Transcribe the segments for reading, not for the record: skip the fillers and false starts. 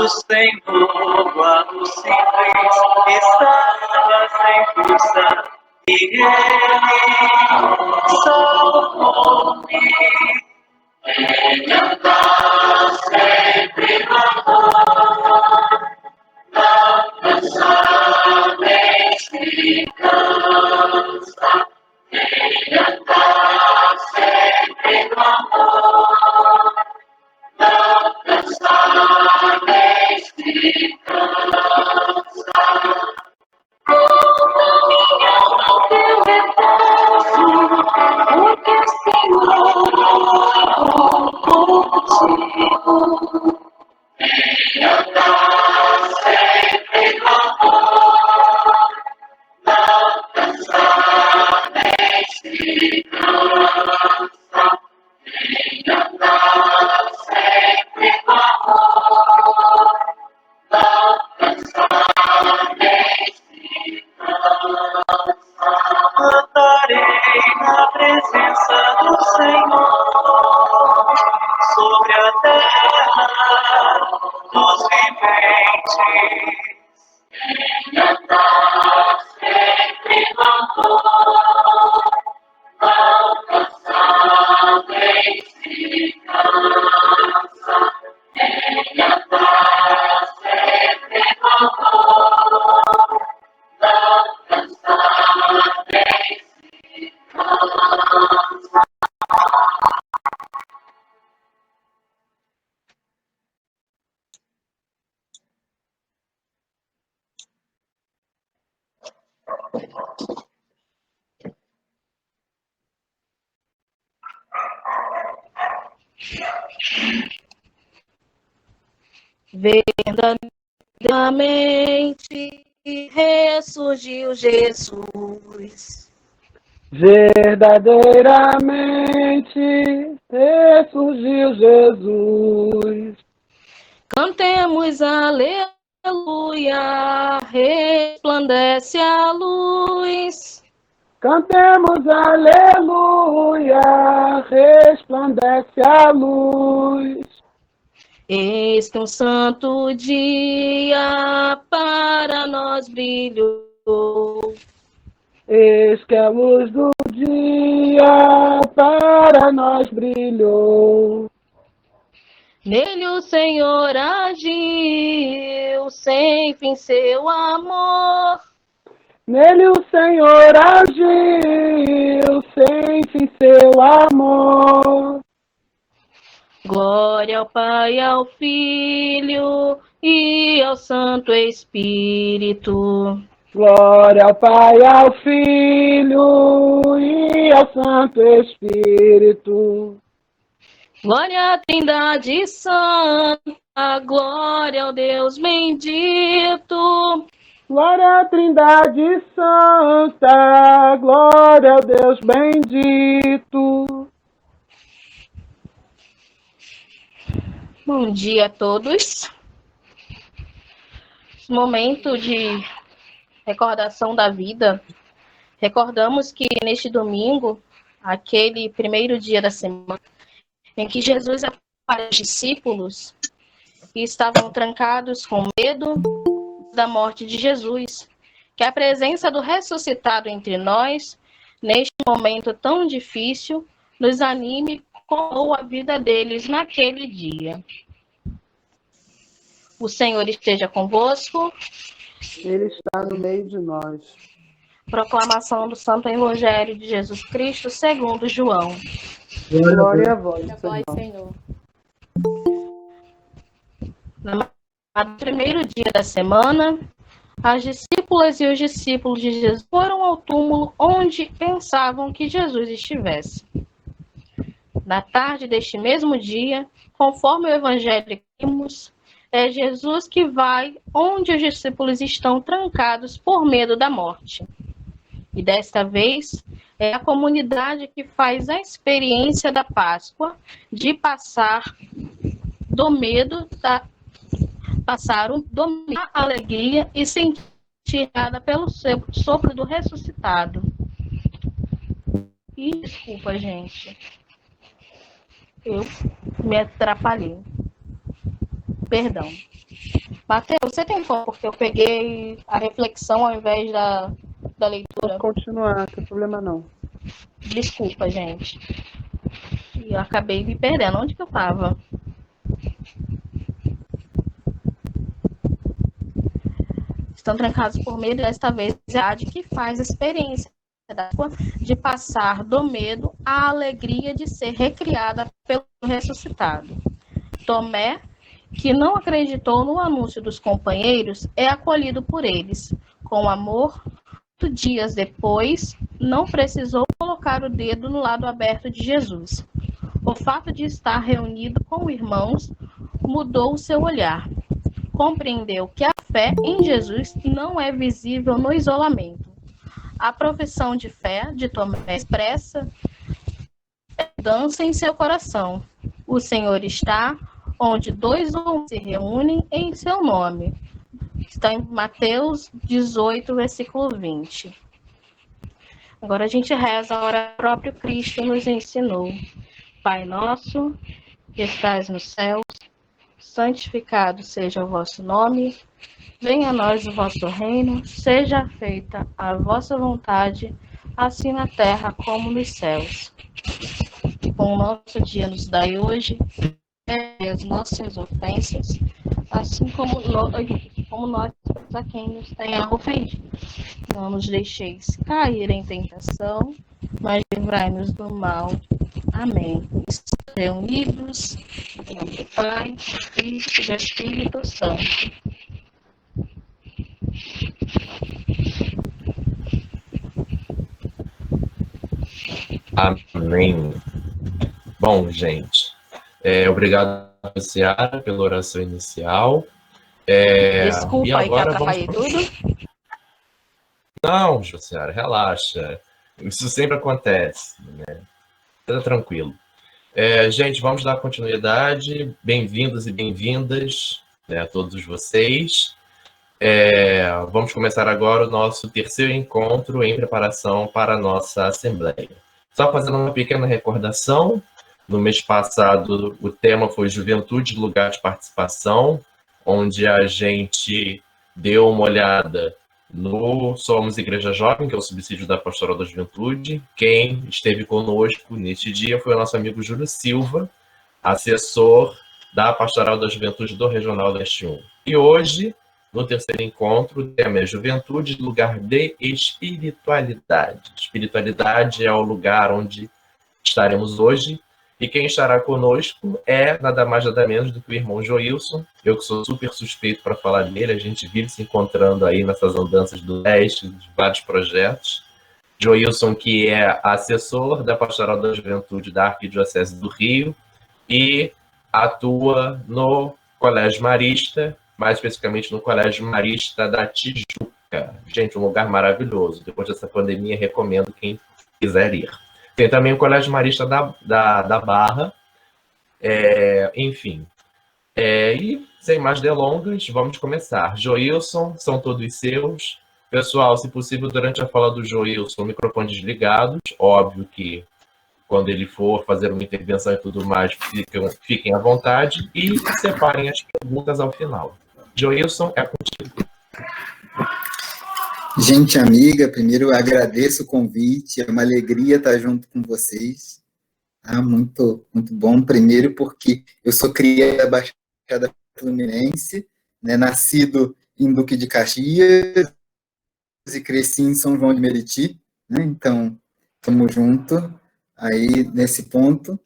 O Senhor, quando simples, estava sem força, e Ele salvou-me. Ele anda sempre no amor, não cansa nem se cansa. Ele anda sempre no amor, não cansa nem se cansa. Minha alma teu repouso, porque Senhor contigo. Ele anda sempre no amor, não cansa nem se cansa. Ele anda sempre no amor, não cansa nem se cansa. Andarei na presença do Senhor, sobre a terra dos viventes. Ele anda sempre no amor, não cansa nem se cansa. Ele anda sempre no amor, não cansa nem se cansa. Verdadeiramente ressurgiu Jesus. Verdadeiramente ressurgiu Jesus. Cantemos aleluia, resplandece a luz. Cantemos aleluia, resplandece a luz. Eis que um santo dia para nós brilhou. Eis que a luz do dia para nós brilhou. Nele o Senhor agiu, sem fim seu amor. Nele o Senhor agiu, sem fim seu amor. Glória ao Pai, ao Filho e ao Santo Espírito. Glória ao Pai, ao Filho e ao Santo Espírito. Glória à Trindade Santa, glória ao Deus bendito. Glória à Trindade Santa, glória ao Deus bendito. Bom dia a todos. Momento de recordação da vida. Recordamos que neste domingo, aquele primeiro dia da semana, em que Jesus apareceu aos discípulos que estavam trancados com medo da morte de Jesus, que a presença do ressuscitado entre nós, neste momento tão difícil, nos anime com a vida deles naquele dia. O Senhor esteja convosco. Ele está no meio de nós. Proclamação do Santo Evangelho de Jesus Cristo segundo João. Glória a vós, Senhor. No primeiro dia da semana, as discípulas e os discípulos de Jesus foram ao túmulo onde pensavam que Jesus estivesse. Na tarde deste mesmo dia, conforme o Evangelho que vimos, é Jesus que vai onde os discípulos estão trancados por medo da morte. E desta vez, é a comunidade que faz a experiência da Páscoa, de passar do medo, dominar a alegria e sentir nada pelo sopro do ressuscitado. E desculpa, gente. Eu me atrapalhei. Perdão. Mateus, você tem como? Porque eu peguei a reflexão ao invés da leitura. Pode continuar, não tem problema não. Desculpa, gente. E eu acabei me perdendo. Onde que eu estava? Estão trancados por medo, desta vez a que faz a experiência de passar do medo à alegria de ser recriada pelo ressuscitado. Tomé, que não acreditou no anúncio dos companheiros, é acolhido por eles. Com amor, 8 dias depois, não precisou colocar o dedo no lado aberto de Jesus. O fato de estar reunido com irmãos mudou o seu olhar. Compreendeu que a fé em Jesus não é visível no isolamento. A profissão de fé de Tomé expressa dança em seu coração. O Senhor está onde 2 ou 1 se reúnem em seu nome. Está em Mateus 18, versículo 20. Agora a gente reza a hora que o próprio Cristo nos ensinou. Pai nosso, que estás nos céus, santificado seja o vosso nome. Venha a nós o vosso reino, seja feita a vossa vontade, assim na terra como nos céus. Com o nosso dia nos dai hoje, as nossas ofensas, assim como nós a quem nos tenha ofendido. Não nos deixeis cair em tentação, mas livrai-nos do mal. Amém. Estamos reunidos em nome do Pai, do Filho e do Espírito Santo. Amém. Bom, gente, obrigado, Ciara, pela oração inicial. Desculpa e aí que agora atrapalhei tudo. Não, Ciara, relaxa. Isso sempre acontece, né? Fica tranquilo. Gente, vamos dar continuidade. Bem-vindos e bem-vindas, né, a todos vocês. Vamos começar agora o nosso terceiro encontro em preparação para a nossa Assembleia. Só fazendo uma pequena recordação, no mês passado o tema foi Juventude, Lugar de Participação, onde a gente deu uma olhada no Somos Igreja Jovem, que é o subsídio da Pastoral da Juventude. Quem esteve conosco neste dia foi o nosso amigo Júlio Silva, assessor da Pastoral da Juventude do Regional Leste 1. E hoje, no terceiro encontro, o tema é Juventude, lugar de espiritualidade. Espiritualidade é o lugar onde estaremos hoje. E quem estará conosco é nada mais nada menos do que o irmão Joilson. Eu que sou super suspeito para falar dele, a gente vive se encontrando aí nessas andanças do Leste, de vários projetos. Joilson, que é assessor da Pastoral da Juventude da Arquidiocese do Rio e atua no Colégio Marista, mais especificamente no Colégio Marista da Tijuca. Gente, um lugar maravilhoso. Depois dessa pandemia, recomendo quem quiser ir. Tem também o Colégio Marista da Barra. Enfim. E, sem mais delongas, vamos começar. Joilson, são todos seus. Pessoal, se possível, durante a fala do Joilson, microfones desligados. Óbvio que quando ele for fazer uma intervenção e tudo mais, fiquem à vontade e separem as perguntas ao final. Joilson, é contigo. Gente amiga, primeiro eu agradeço o convite, é uma alegria estar junto com vocês. Muito, muito bom. Primeiro porque eu sou criado da Baixada Fluminense, né, nascido em Duque de Caxias e cresci em São João de Meriti, né, então estamos juntos aí nesse ponto.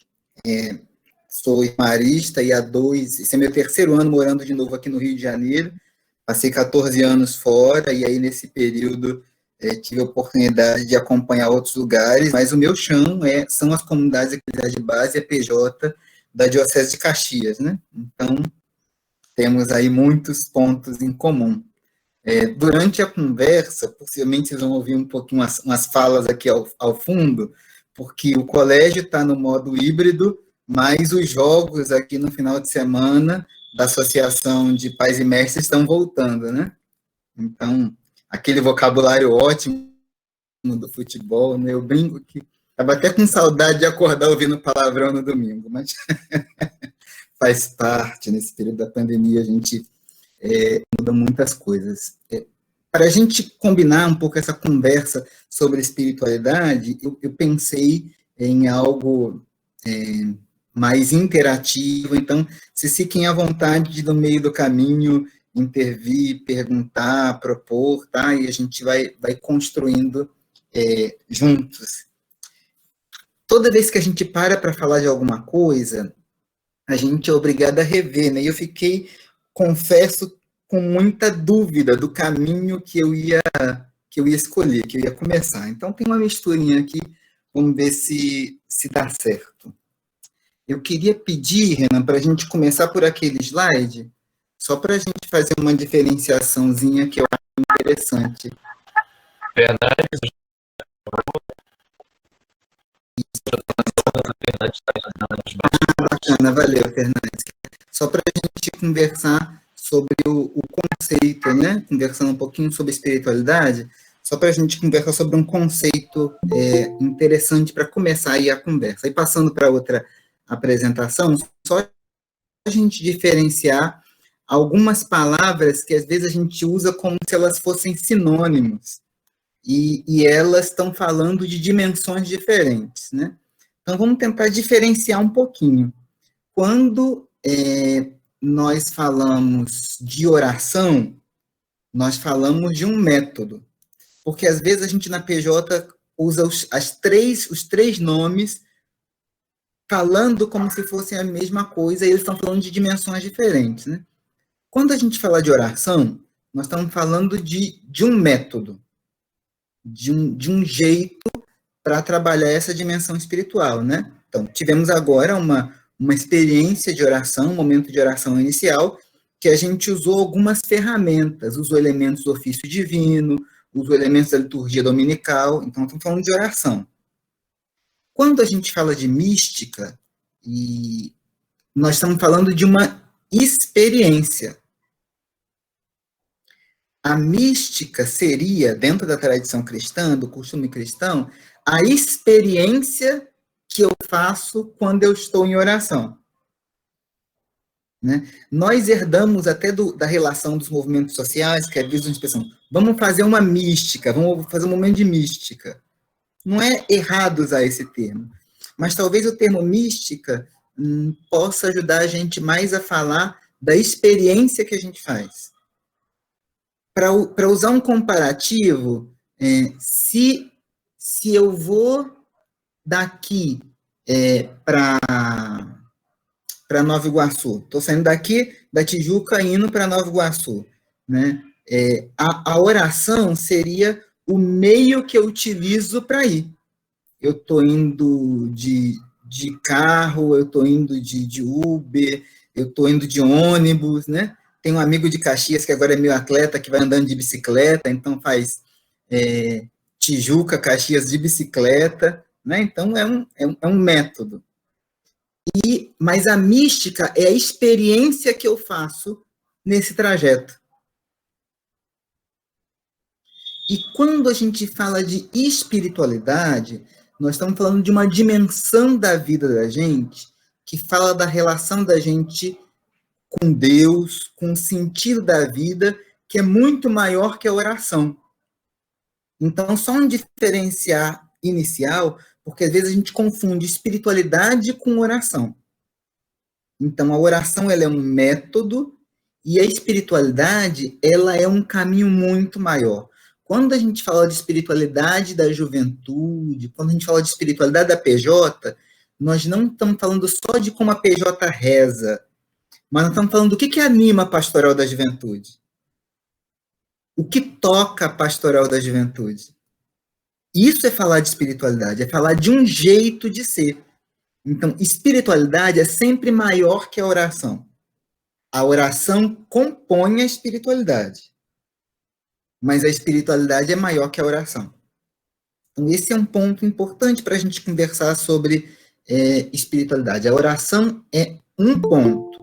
Sou marista e esse é meu terceiro ano morando de novo aqui no Rio de Janeiro. Passei 14 anos fora e aí nesse período tive a oportunidade de acompanhar outros lugares, mas o meu chão são as comunidades eclesiais de base e a PJ da Diocese de Caxias, né? Então, temos aí muitos pontos em comum. Durante a conversa, possivelmente vocês vão ouvir um pouquinho umas falas aqui ao fundo, porque o colégio está no modo híbrido, mas os jogos aqui no final de semana da Associação de Pais e Mestres estão voltando, né? Então, aquele vocabulário ótimo do futebol, né? Eu brinco que estava até com saudade de acordar ouvindo palavrão no domingo, mas faz parte, nesse período da pandemia, a gente Mudam muitas coisas. Para a gente combinar um pouco essa conversa sobre espiritualidade, eu pensei em algo mais interativo. Então, se fiquem à vontade de, no meio do caminho, intervir, perguntar, propor, tá? E a gente vai construindo juntos. Toda vez que a gente para falar de alguma coisa, a gente é obrigado a rever, né? E eu fiquei, confesso, com muita dúvida do caminho que eu ia escolher, que eu ia começar. Então, tem uma misturinha aqui, vamos ver se dá certo. Eu queria pedir, Renan, para a gente começar por aquele slide, só para a gente fazer uma diferenciaçãozinha que eu acho interessante. Fernandes Bacana, valeu, Fernandes. Só para a gente conversar sobre o conceito, né? Conversando um pouquinho sobre espiritualidade, só para a gente conversar sobre um conceito interessante para começar aí a conversa. E passando para outra apresentação, só a gente diferenciar algumas palavras que às vezes a gente usa como se elas fossem sinônimos, e elas estão falando de dimensões diferentes, né? Então, vamos tentar diferenciar um pouquinho. Quando nós falamos de oração, nós falamos de um método, porque às vezes a gente na PJ usa os três nomes falando como se fossem a mesma coisa, e eles estão falando de dimensões diferentes, né? Quando a gente fala de oração, nós estamos falando de um método, de um jeito para trabalhar essa dimensão espiritual, né? Então, tivemos agora uma experiência de oração, um momento de oração inicial, que a gente usou algumas ferramentas, usou elementos do ofício divino, usou elementos da liturgia dominical, então estamos falando de oração. Quando a gente fala de mística, nós estamos falando de uma experiência. A mística seria, dentro da tradição cristã, do costume cristão, a experiência que eu faço quando eu estou em oração. Né? Nós herdamos até da relação dos movimentos sociais, que é a expressão, vamos fazer uma mística, vamos fazer um momento de mística. Não é errado usar esse termo, mas talvez o termo mística possa ajudar a gente mais a falar da experiência que a gente faz. Para usar um comparativo, se eu vou daqui para Nova Iguaçu, estou saindo daqui da Tijuca indo para Nova Iguaçu, né? A oração seria o meio que eu utilizo para ir. Eu estou indo de carro, eu estou indo de Uber, eu estou indo de ônibus, né? Tem um amigo de Caxias que agora é meu atleta, que vai andando de bicicleta, então faz Tijuca, Caxias de bicicleta, né? Então é um método. Mas a mística é a experiência que eu faço nesse trajeto. E quando a gente fala de espiritualidade, nós estamos falando de uma dimensão da vida da gente que fala da relação da gente com Deus, com o sentido da vida, que é muito maior que a oração. Então, só um diferenciar inicial, porque às vezes a gente confunde espiritualidade com oração. Então, a oração ela é um método e a espiritualidade ela é um caminho muito maior. Quando a gente fala de espiritualidade da juventude, quando a gente fala de espiritualidade da PJ, nós não estamos falando só de como a PJ reza, mas nós estamos falando do que anima a pastoral da juventude. O que toca a pastoral da juventude. Isso é falar de espiritualidade, é falar de um jeito de ser. Então, espiritualidade é sempre maior que a oração. A oração compõe a espiritualidade. Mas a espiritualidade é maior que a oração. Então, esse é um ponto importante para a gente conversar sobre espiritualidade. A oração é um ponto,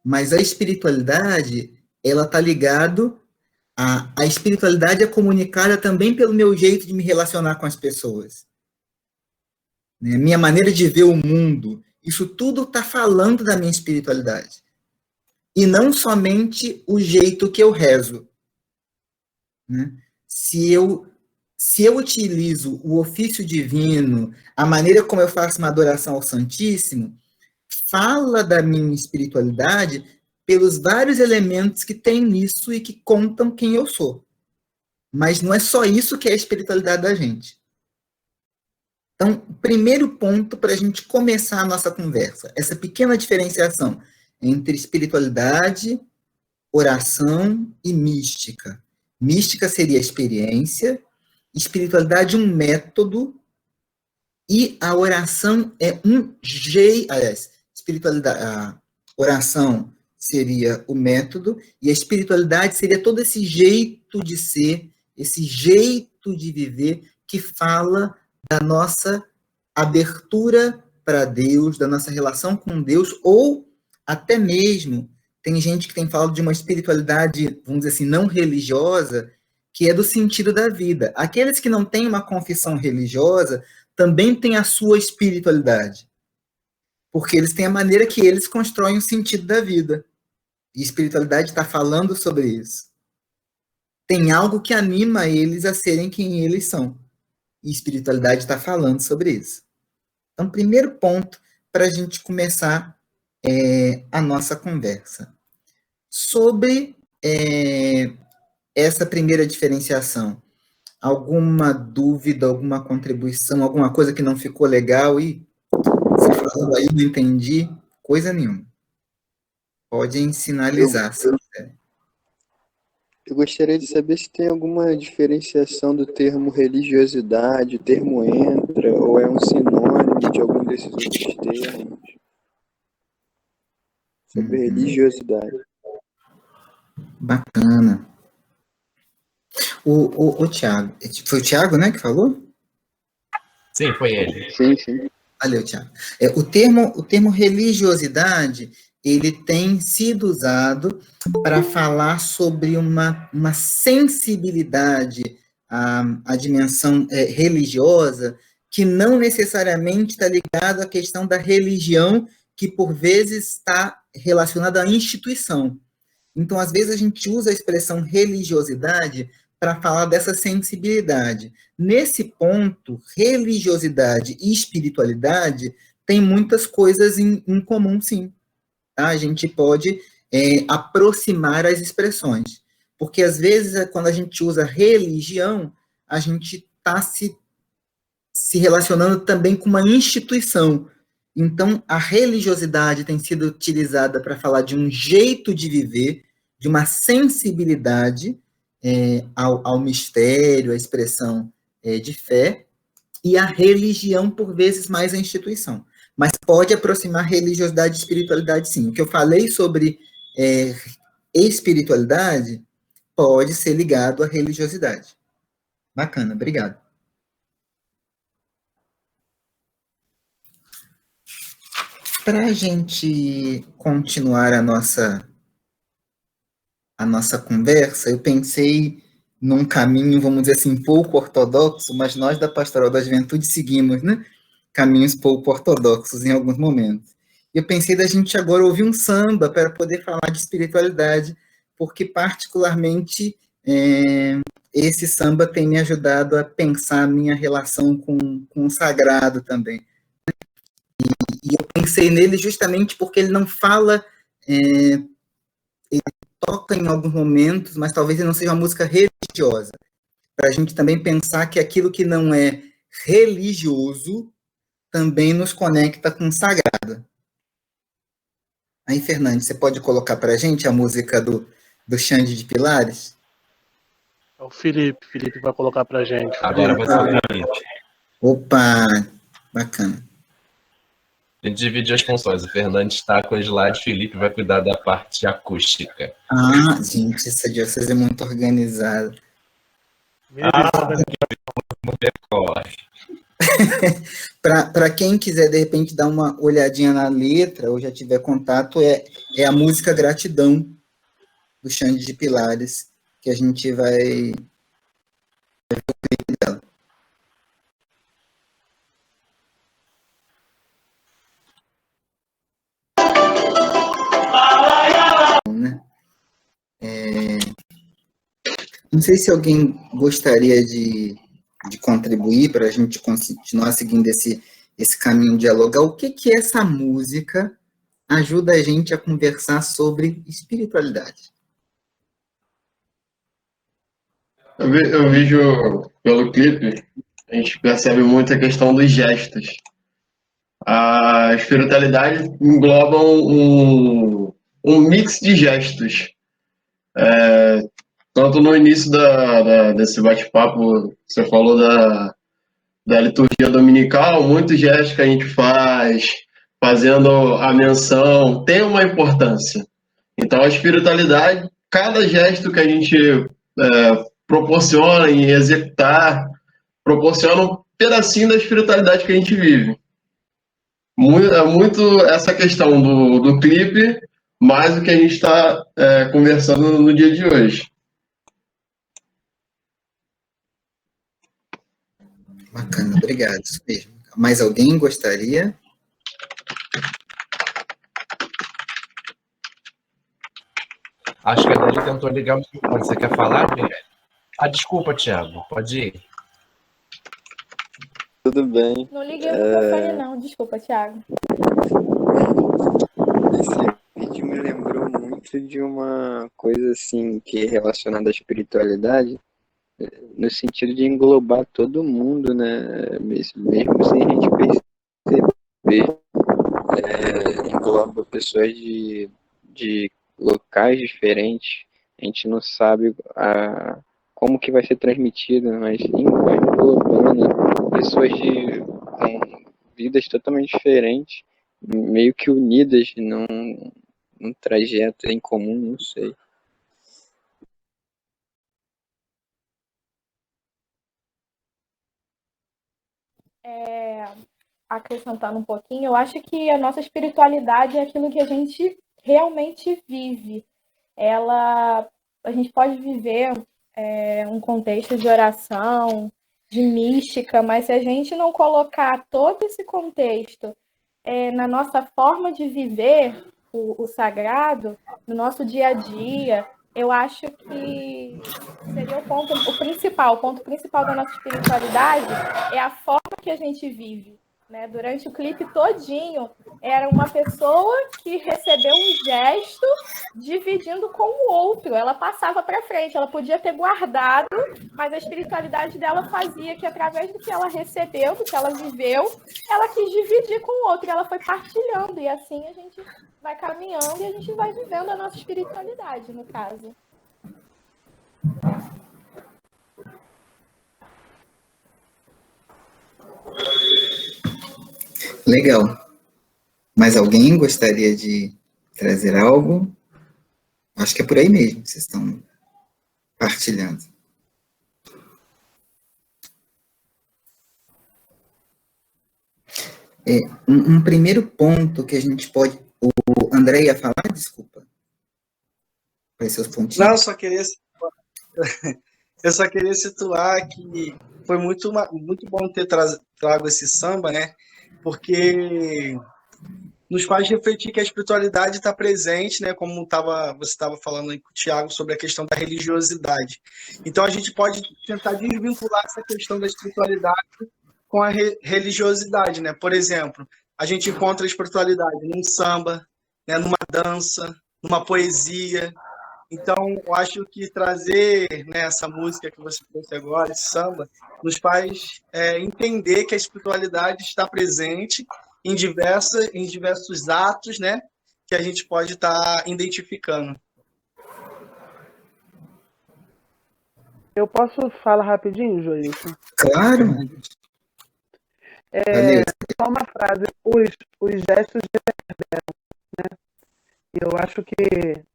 mas a espiritualidade, ela está ligada a espiritualidade é comunicada também pelo meu jeito de me relacionar com as pessoas. Minha maneira de ver o mundo, isso tudo está falando da minha espiritualidade. e não somente o jeito que eu rezo. Né? Se eu utilizo o ofício divino, a maneira como eu faço uma adoração ao Santíssimo, fala da minha espiritualidade pelos vários elementos que tem nisso e que contam quem eu sou. Mas não é só isso que é a espiritualidade da gente. Então, primeiro ponto para a gente começar a nossa conversa, essa pequena diferenciação entre espiritualidade, oração e mística. Mística seria a experiência, espiritualidade um método, e a oração é um jeito, aliás, espiritualidade, a oração seria o método, e a espiritualidade seria todo esse jeito de ser, esse jeito de viver que fala da nossa abertura para Deus, da nossa relação com Deus, ou até mesmo, tem gente que tem falado de uma espiritualidade, vamos dizer assim, não religiosa, que é do sentido da vida. Aqueles que não têm uma confissão religiosa também têm a sua espiritualidade, porque eles têm a maneira que eles constroem o sentido da vida. E espiritualidade está falando sobre isso. Tem algo que anima eles a serem quem eles são. E espiritualidade está falando sobre isso. Então, primeiro ponto para a gente começar a nossa conversa. Sobre essa primeira diferenciação. Alguma dúvida, alguma contribuição, alguma coisa que não ficou legal e você falando aí, não entendi coisa nenhuma. Podem sinalizar, se quiserem. Eu gostaria de saber se tem alguma diferenciação do termo religiosidade, o termo entra, ou é um sinônimo de algum desses outros termos. Sobre religiosidade. Bacana. O Tiago, foi o Tiago, né, que falou? Sim, foi ele. Sim. Valeu, Tiago. O termo religiosidade, ele tem sido usado para falar sobre uma sensibilidade à dimensão religiosa, que não necessariamente está ligada à questão da religião, que por vezes está relacionada à instituição. Então, às vezes, a gente usa a expressão religiosidade para falar dessa sensibilidade. Nesse ponto, religiosidade e espiritualidade têm muitas coisas em comum, sim. Tá? A gente pode aproximar as expressões. Porque, às vezes, quando a gente usa religião, a gente está se relacionando também com uma instituição. Então, a religiosidade tem sido utilizada para falar de um jeito de viver, de uma sensibilidade ao mistério, à expressão de fé, e a religião, por vezes, mais a instituição. Mas pode aproximar religiosidade e espiritualidade, sim. O que eu falei sobre espiritualidade pode ser ligado à religiosidade. Bacana, obrigado. Para a gente continuar a nossa conversa, eu pensei num caminho, vamos dizer assim, pouco ortodoxo, mas nós da Pastoral da Juventude seguimos, né? Caminhos pouco ortodoxos em alguns momentos. Eu pensei da gente agora ouvir um samba para poder falar de espiritualidade, porque particularmente esse samba tem me ajudado a pensar a minha relação com o sagrado também. E eu pensei nele justamente porque ele não fala, ele toca em alguns momentos, mas talvez ele não seja uma música religiosa. Para a gente também pensar que aquilo que não é religioso também nos conecta com o sagrado. Aí, Fernandes, você pode colocar para a gente a música do Xande de Pilares? É o Felipe vai colocar para a gente. Agora vai ser o Felipe. Opa, bacana. A gente divide as funções. O Fernandes está com o slide, o Felipe vai cuidar da parte acústica. Ah, gente, essa diocese é muito organizada. Corre. Para quem quiser, de repente, dar uma olhadinha na letra, ou já tiver contato, é a música Gratidão, do Xande de Pilares, que a gente vai ver o clipe dela. Não sei se alguém gostaria de contribuir para a gente continuar seguindo esse caminho, dialogar. O que essa música ajuda a gente a conversar sobre espiritualidade? Eu vejo pelo clipe, a gente percebe muito a questão dos gestos. A espiritualidade engloba um mix de gestos. Tanto no início desse bate-papo, você falou da liturgia dominical, muitos gestos que a gente faz, fazendo a menção, tem uma importância. Então, a espiritualidade, cada gesto que a gente proporciona em executar, proporciona um pedacinho da espiritualidade que a gente vive. Muito essa questão do clipe, mais do que a gente está conversando no dia de hoje. Bacana, obrigado. Isso mesmo. Mais alguém gostaria? Acho que a Dani tentou ligar o microfone. Você quer falar, Miguel? Desculpa, Thiago. Pode ir. Tudo bem. Não liguei o microfone, não. Desculpa, Thiago. Esse vídeo me lembrou muito de uma coisa assim que é relacionada à espiritualidade, no sentido de englobar todo mundo, né? Mesmo sem a gente perceber. Engloba pessoas de locais diferentes. A gente não sabe como que vai ser transmitido, mas vai englobando pessoas com vidas totalmente diferentes, meio que unidas num trajeto em comum, não sei. Acrescentando um pouquinho, eu acho que a nossa espiritualidade é aquilo que a gente realmente vive. A gente pode viver um contexto de oração, de mística, mas se a gente não colocar todo esse contexto na nossa forma de viver o sagrado, no nosso dia a dia, eu acho que seria o ponto principal da nossa espiritualidade é a forma que a gente vive. Né? Durante o clipe todinho, era uma pessoa que recebeu um gesto dividindo com o outro. Ela passava para frente, ela podia ter guardado, mas a espiritualidade dela fazia que, através do que ela recebeu, do que ela viveu, ela quis dividir com o outro. Ela foi partilhando, e assim a gente vai caminhando e a gente vai vivendo a nossa espiritualidade, no caso. Legal. Mais alguém gostaria de trazer algo? Acho que é por aí mesmo que vocês estão partilhando. Um primeiro ponto que a gente pode... O André ia falar? Desculpa. Apareceu os pontinhos. Não, eu só queria situar que foi muito bom ter trago esse samba, né? Porque nos faz refletir que a espiritualidade está presente, né? Como você estava falando aí com o Thiago sobre a questão da religiosidade. Então a gente pode tentar desvincular essa questão da espiritualidade com a religiosidade, né? Por exemplo, a gente encontra a espiritualidade num samba, né? Numa dança, numa poesia. Então, eu acho que trazer, né, essa música que você trouxe agora, esse samba, nos faz entender que a espiritualidade está presente em diversos atos, né, que a gente pode estar identificando. Eu posso falar rapidinho, Joilson? Claro. Só uma frase. Os gestos de reverberam, né? Eu acho que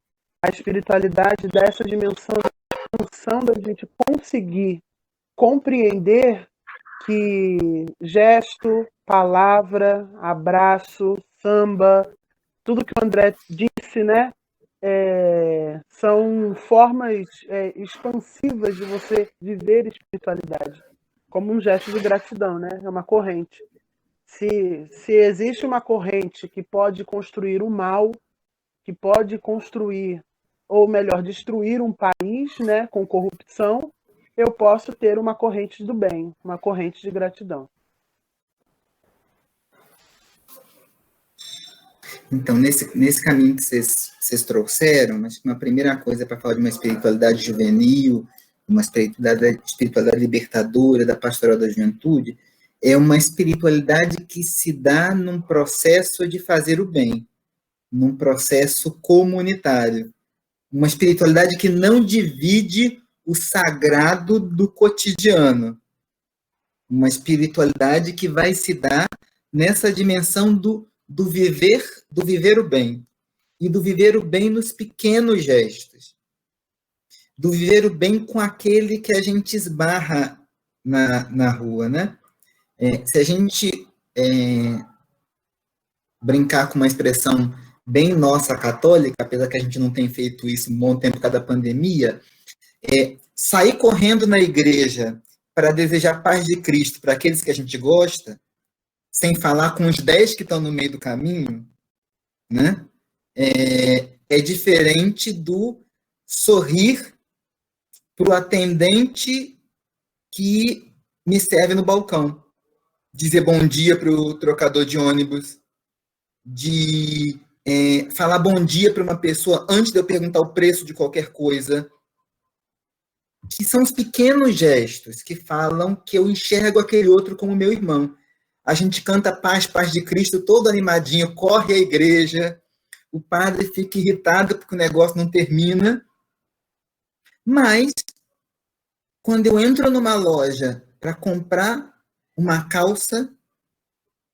a espiritualidade dá essa dimensão da gente conseguir compreender que gesto, palavra, abraço, samba, tudo que o André disse, né? São formas expansivas de você viver espiritualidade, como um gesto de gratidão, né? É uma corrente. Se existe uma corrente que pode construir o mal, que pode construir ou melhor, destruir um país, né, com corrupção, eu posso ter uma corrente do bem, uma corrente de gratidão. Então, nesse caminho que vocês trouxeram, acho que uma primeira coisa para falar de uma espiritualidade juvenil, uma espiritualidade libertadora da pastoral da juventude, é uma espiritualidade que se dá num processo de fazer o bem, num processo comunitário. Uma espiritualidade que não divide o sagrado do cotidiano. Uma espiritualidade que vai se dar nessa dimensão do viver o bem. E do viver o bem nos pequenos gestos. Do viver o bem com aquele que a gente esbarra na rua, né? Se a gente brincar com uma expressão bem nossa católica, apesar que a gente não tem feito isso um bom tempo por causa da pandemia, sair correndo na igreja para desejar paz de Cristo para aqueles que a gente gosta, sem falar com os 10 que estão no meio do caminho, né? É diferente do sorrir para o atendente que me serve no balcão, dizer bom dia para o trocador de ônibus, de falar bom dia para uma pessoa antes de eu perguntar o preço de qualquer coisa, que são os pequenos gestos que falam que eu enxergo aquele outro como meu irmão. A gente canta paz, paz de Cristo, todo animadinho, corre à igreja, o padre fica irritado porque o negócio não termina, mas quando eu entro numa loja para comprar uma calça,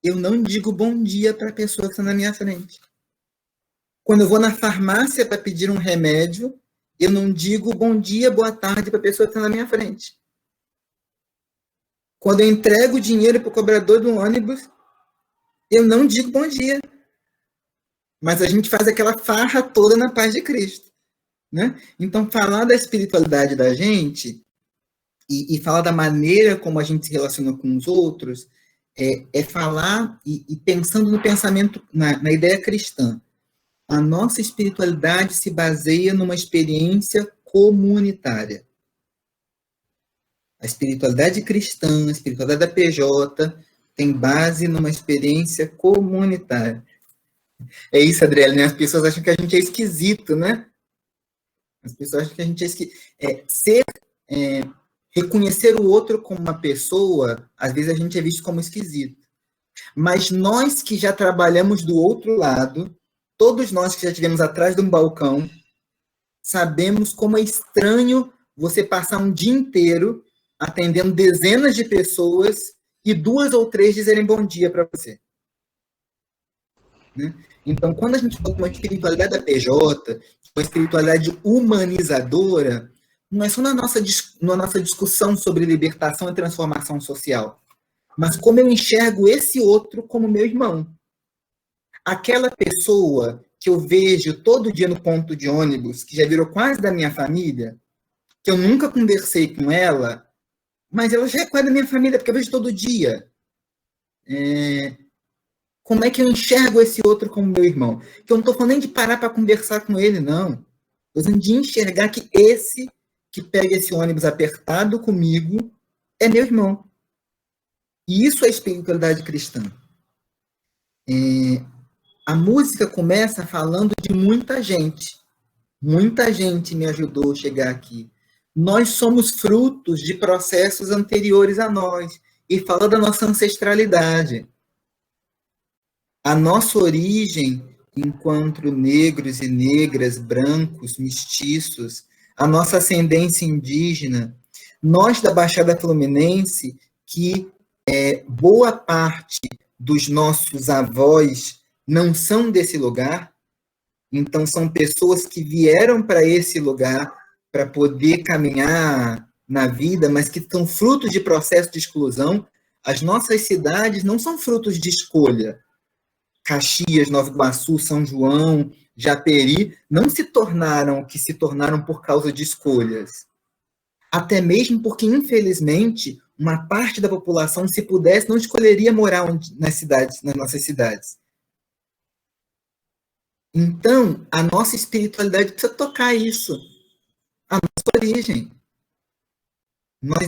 eu não digo bom dia para a pessoa que está na minha frente. Quando eu vou na farmácia para pedir um remédio, eu não digo bom dia, boa tarde para a pessoa que está na minha frente. Quando eu entrego o dinheiro para o cobrador do ônibus, eu não digo bom dia. Mas a gente faz aquela farra toda na paz de Cristo, né? Então, falar da espiritualidade da gente e falar da maneira como a gente se relaciona com os outros é falar e pensando no pensamento, na ideia cristã. A nossa espiritualidade se baseia numa experiência comunitária. A espiritualidade cristã, a espiritualidade da PJ, tem base numa experiência comunitária. É isso, Adriele, né? As pessoas acham que a gente é esquisito, né? As pessoas acham que a gente é esquisito. Reconhecer o outro como uma pessoa, às vezes a gente é visto como esquisito. Mas nós que já trabalhamos do outro lado, todos nós que já estivemos atrás de um balcão, sabemos como é estranho você passar um dia inteiro atendendo dezenas de pessoas e 2 ou 3 dizerem bom dia para você. Né? Então, quando a gente fala de uma espiritualidade da PJ, uma espiritualidade humanizadora, não é só na nossa discussão sobre libertação e transformação social, mas como eu enxergo esse outro como meu irmão. Aquela pessoa que eu vejo todo dia no ponto de ônibus, que já virou quase da minha família, que eu nunca conversei com ela, mas ela já é quase da minha família, porque eu vejo todo dia. Como é que eu enxergo esse outro como meu irmão? Que eu não estou falando nem de parar para conversar com ele, não. Estou falando de enxergar que esse que pega esse ônibus apertado comigo é meu irmão. E isso é espiritualidade cristã. A música começa falando de muita gente. Muita gente me ajudou a chegar aqui. Nós somos frutos de processos anteriores a nós. E fala da nossa ancestralidade. A nossa origem, enquanto negros e negras, brancos, mestiços, a nossa ascendência indígena, nós da Baixada Fluminense, que boa parte dos nossos avós não são desse lugar, então são pessoas que vieram para esse lugar para poder caminhar na vida, mas que são frutos de processo de exclusão. As nossas cidades não são frutos de escolha. Caxias, Nova Iguaçu, São João, Japeri, não se tornaram o que se tornaram por causa de escolhas. Até mesmo porque, infelizmente, uma parte da população, se pudesse, não escolheria morar nas nossas cidades. Então, a nossa espiritualidade precisa tocar isso, a nossa origem.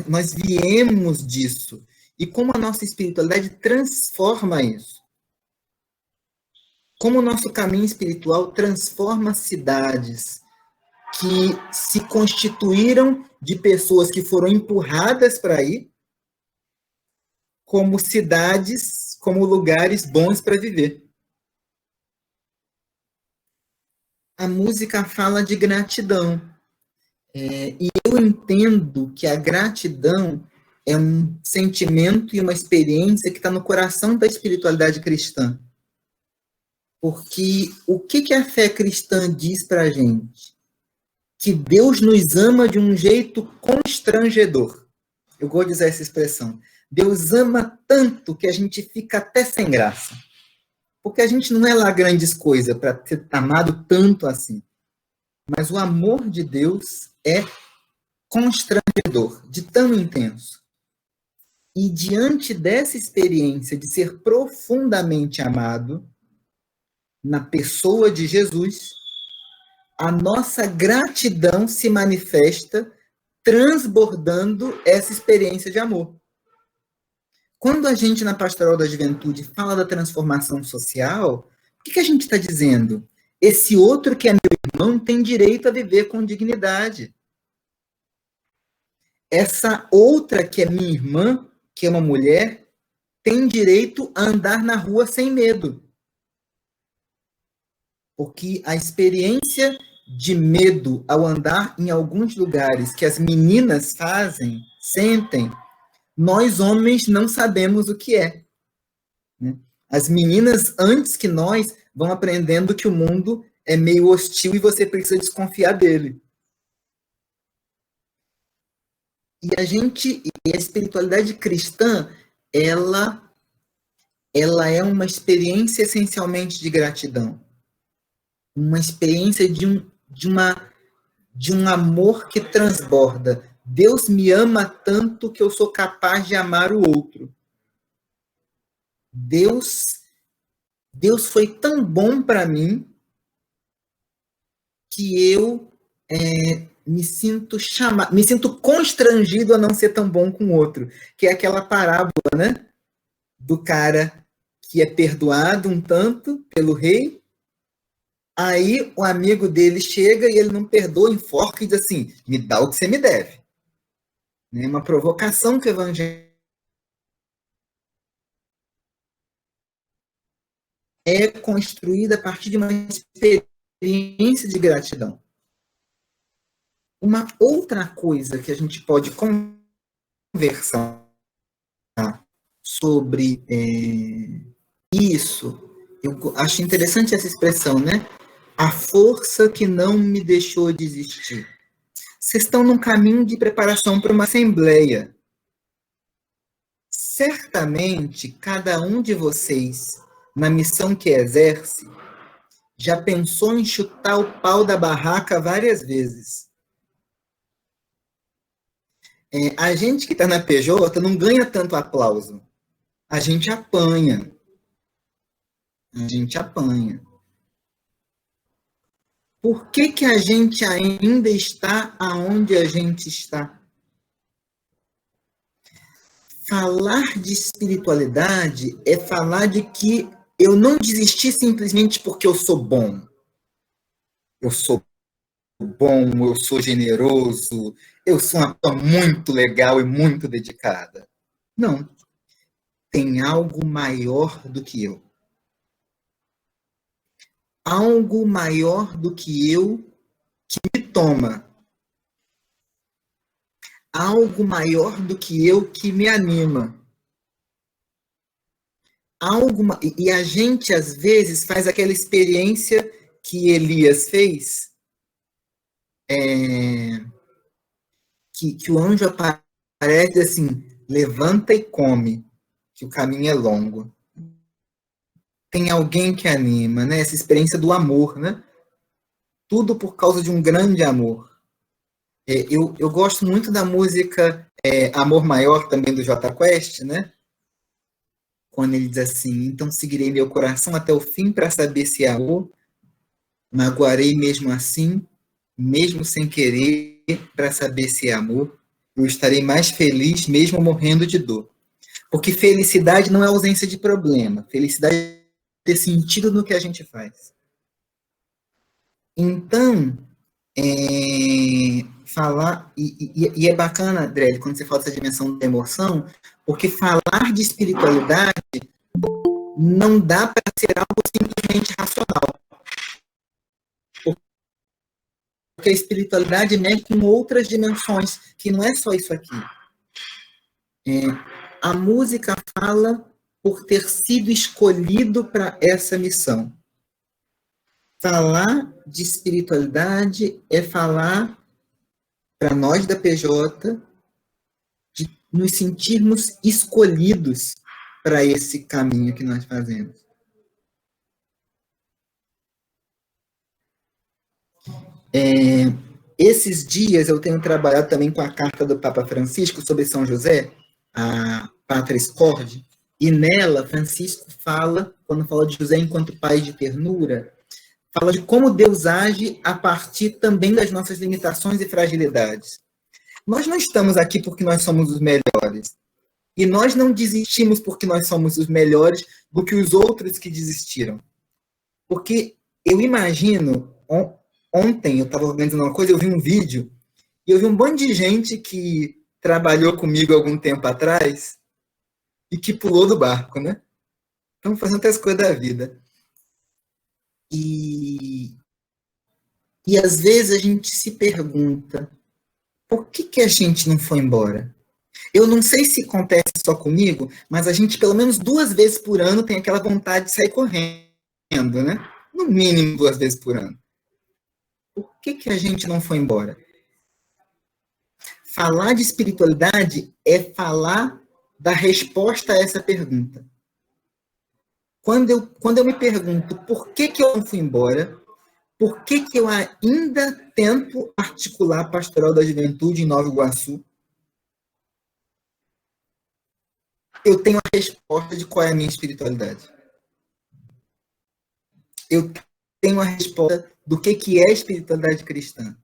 Nós viemos disso. E como a nossa espiritualidade transforma isso. Como o nosso caminho espiritual transforma cidades que se constituíram de pessoas que foram empurradas para ir, como cidades, como lugares bons para viver. A música fala de gratidão. E eu entendo que a gratidão é um sentimento e uma experiência que está no coração da espiritualidade cristã. Porque o que a fé cristã diz para a gente? Que Deus nos ama de um jeito constrangedor. Eu gosto de usar essa expressão. Deus ama tanto que a gente fica até sem graça. Porque a gente não é lá grandes coisas para ser amado tanto assim. Mas o amor de Deus é constrangedor, de tão intenso. E diante dessa experiência de ser profundamente amado, na pessoa de Jesus, a nossa gratidão se manifesta transbordando essa experiência de amor. Quando a gente, na Pastoral da Juventude, fala da transformação social, o que a gente está dizendo? Esse outro que é meu irmão tem direito a viver com dignidade. Essa outra que é minha irmã, que é uma mulher, tem direito a andar na rua sem medo. Porque a experiência de medo ao andar em alguns lugares que as meninas fazem, sentem, nós homens não sabemos o que é. As meninas, antes que nós, vão aprendendo que o mundo é meio hostil e você precisa desconfiar dele. E a espiritualidade cristã, ela é uma experiência essencialmente de gratidão. Uma experiência de um amor que transborda. Deus me ama tanto que eu sou capaz de amar o outro. Deus foi tão bom para mim que eu me sinto constrangido a não ser tão bom com o outro. Que é aquela parábola, né? Do cara que é perdoado um tanto pelo rei. Aí o amigo dele chega e ele não perdoa, enforca e diz assim, me dá o que você me deve. É uma provocação que o evangelho é construída a partir de uma experiência de gratidão. Uma outra coisa que a gente pode conversar sobre isso, eu acho interessante essa expressão, né? A força que não me deixou desistir. Vocês estão num caminho de preparação para uma assembleia. Certamente, cada um de vocês, na missão que exerce, já pensou em chutar o pau da barraca várias vezes. A gente que está na PJ não ganha tanto aplauso. A gente apanha. A gente apanha. Por que a gente ainda está aonde a gente está? Falar de espiritualidade é falar de que eu não desisti simplesmente porque eu sou bom. Eu sou bom, eu sou generoso, eu sou uma pessoa muito legal e muito dedicada. Não. Tem algo maior do que eu. Algo maior do que eu que me toma. Algo maior do que eu que me anima. E a gente, às vezes, faz aquela experiência que Elias fez, que o anjo aparece assim, levanta e come, que o caminho é longo. Tem alguém que anima, né? Essa experiência do amor, né? Tudo por causa de um grande amor. Eu gosto muito da música Amor Maior, também do Jota Quest, né? Quando ele diz assim, então seguirei meu coração até o fim para saber se é amor. Magoarei mesmo assim, mesmo sem querer, para saber se é amor. Eu estarei mais feliz mesmo morrendo de dor. Porque felicidade não é ausência de problema. Felicidade é ter sentido no que a gente faz. Então, falar... E é bacana, André, quando você fala dessa dimensão da emoção, porque falar de espiritualidade não dá para ser algo simplesmente racional. Porque a espiritualidade mexe com outras dimensões, que não é só isso aqui. A música fala por ter sido escolhido para essa missão. Falar de espiritualidade é falar, para nós da PJ, de nos sentirmos escolhidos para esse caminho que nós fazemos. Esses dias eu tenho trabalhado também com a carta do Papa Francisco sobre São José, a Patris Corde, e nela Francisco fala, quando fala de José enquanto pai de ternura, fala de como Deus age a partir também das nossas limitações e fragilidades. Nós não estamos aqui porque nós somos os melhores. E nós não desistimos porque nós somos os melhores do que os outros que desistiram. Porque eu imagino, ontem eu estava organizando uma coisa, eu vi um vídeo, e eu vi um bando de gente que trabalhou comigo algum tempo atrás e que pulou do barco, né? Estamos fazendo outras coisas da vida. E às vezes a gente se pergunta, por que a gente não foi embora? Eu não sei se acontece só comigo, mas a gente pelo menos 2 vezes por ano tem aquela vontade de sair correndo, né? No mínimo 2 vezes por ano. Por que a gente não foi embora? Falar de espiritualidade é falar da resposta a essa pergunta. Quando eu me pergunto por que eu não fui embora, por que eu ainda tento articular a Pastoral da Juventude em Nova Iguaçu, eu tenho a resposta de qual é a minha espiritualidade. Eu tenho a resposta do que é a espiritualidade cristã.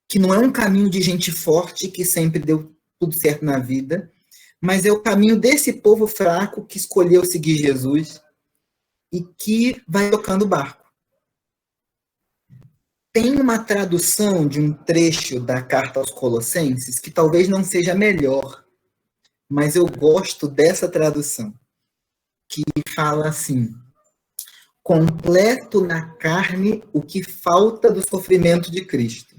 Que não é um caminho de gente forte que sempre deu tudo certo na vida, mas é o caminho desse povo fraco que escolheu seguir Jesus e que vai tocando o barco. Tem uma tradução de um trecho da carta aos Colossenses que talvez não seja melhor, mas eu gosto dessa tradução, que fala assim: completo na carne o que falta do sofrimento de Cristo.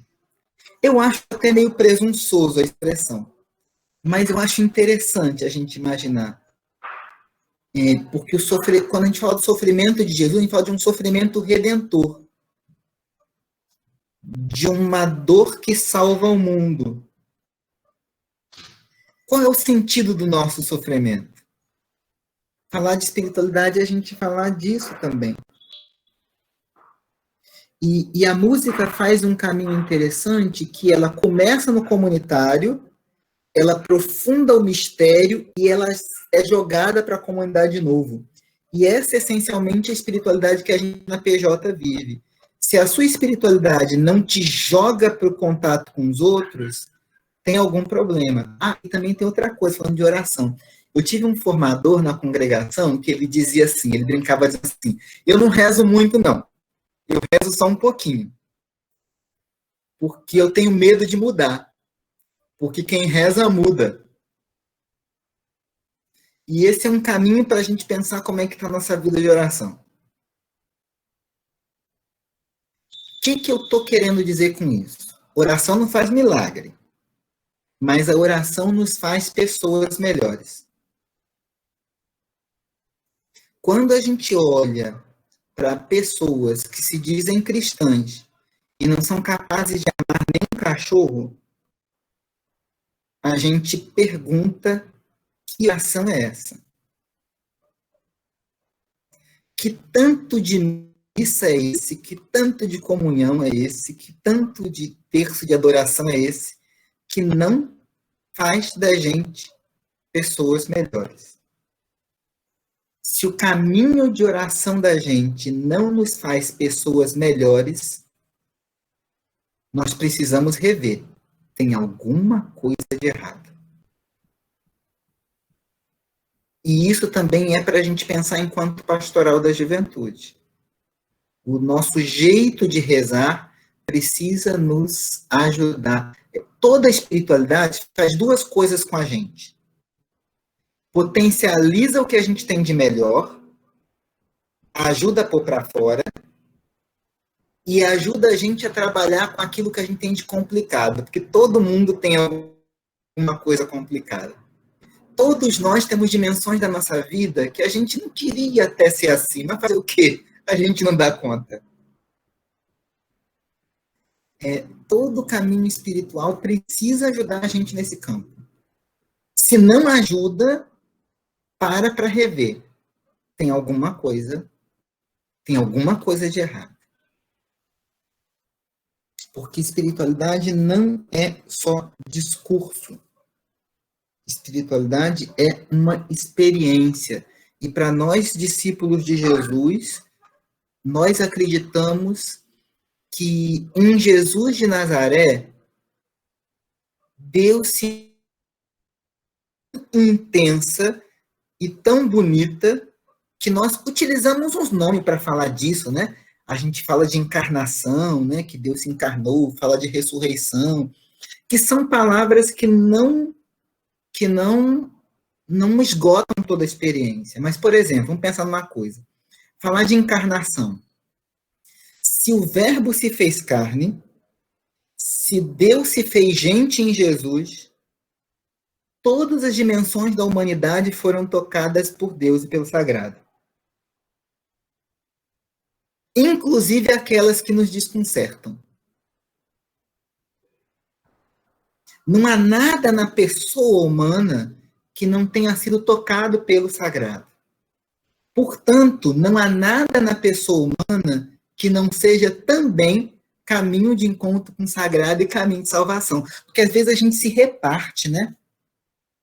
Eu acho até meio presunçoso a expressão, mas eu acho interessante a gente imaginar. Porque quando a gente fala do sofrimento de Jesus, a gente fala de um sofrimento redentor, de uma dor que salva o mundo. Qual é o sentido do nosso sofrimento? Falar de espiritualidade é a gente falar disso também. E a música faz um caminho interessante, que ela começa no comunitário, ela aprofunda o mistério e ela é jogada para a comunidade de novo. E essa é essencialmente a espiritualidade que a gente na PJ vive. Se a sua espiritualidade não te joga para o contato com os outros, tem algum problema. E também tem outra coisa, falando de oração. Eu tive um formador na congregação que ele dizia assim, ele brincava dizendo assim: eu não rezo muito, não. Eu rezo só um pouquinho. Porque eu tenho medo de mudar. Porque quem reza, muda. E esse é um caminho para a gente pensar como é que está a nossa vida de oração. O que eu estou querendo dizer com isso? Oração não faz milagre. Mas a oração nos faz pessoas melhores. Quando a gente olha para pessoas que se dizem cristãs e não são capazes de amar nem um cachorro, a gente pergunta: que ação é essa? Que tanto de missa é esse? Que tanto de comunhão é esse? Que tanto de terço de adoração é esse? Que não faz da gente pessoas melhores. Se o caminho de oração da gente não nos faz pessoas melhores, nós precisamos rever. Tem alguma coisa de errado. E isso também é para a gente pensar enquanto pastoral da juventude. O nosso jeito de rezar precisa nos ajudar. Toda a espiritualidade faz duas coisas com a gente. Potencializa o que a gente tem de melhor, ajuda a pôr para fora, e ajuda a gente a trabalhar com aquilo que a gente tem de complicado, porque todo mundo tem alguma coisa complicada. Todos nós temos dimensões da nossa vida que a gente não queria até ser assim, mas fazer o quê? A gente não dá conta. Todo caminho espiritual precisa ajudar a gente nesse campo. Se não ajuda, para rever. Tem alguma coisa de errado. Porque espiritualidade não é só discurso. Espiritualidade é uma experiência. E para nós, discípulos de Jesus, nós acreditamos que em Jesus de Nazaré, Deus se intensa e tão bonita que nós utilizamos uns nomes para falar disso, né? A gente fala de encarnação, né? Que Deus se encarnou, fala de ressurreição, que são palavras que não esgotam toda a experiência. Mas, por exemplo, vamos pensar numa coisa. Falar de encarnação. Se o Verbo se fez carne, se Deus se fez gente em Jesus, todas as dimensões da humanidade foram tocadas por Deus e pelo sagrado. Inclusive aquelas que nos desconcertam. Não há nada na pessoa humana que não tenha sido tocado pelo sagrado. Portanto, não há nada na pessoa humana que não seja também caminho de encontro com o sagrado e caminho de salvação. Porque às vezes a gente se reparte, né?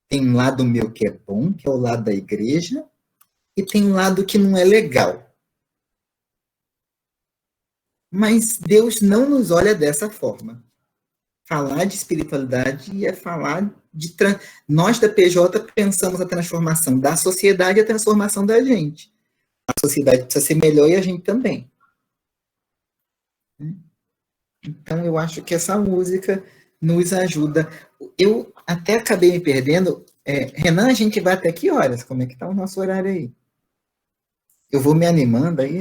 Tem um lado meu que é bom, que é o lado da igreja, e tem um lado que não é legal. Mas Deus não nos olha dessa forma. Falar de espiritualidade é falar de... Nós da PJ pensamos a transformação da sociedade e a transformação da gente. A sociedade precisa ser melhor e a gente também. Então, eu acho que essa música nos ajuda. Eu até acabei me perdendo. Renan, a gente vai até que horas? Como é que está o nosso horário aí? Eu vou me animando aí?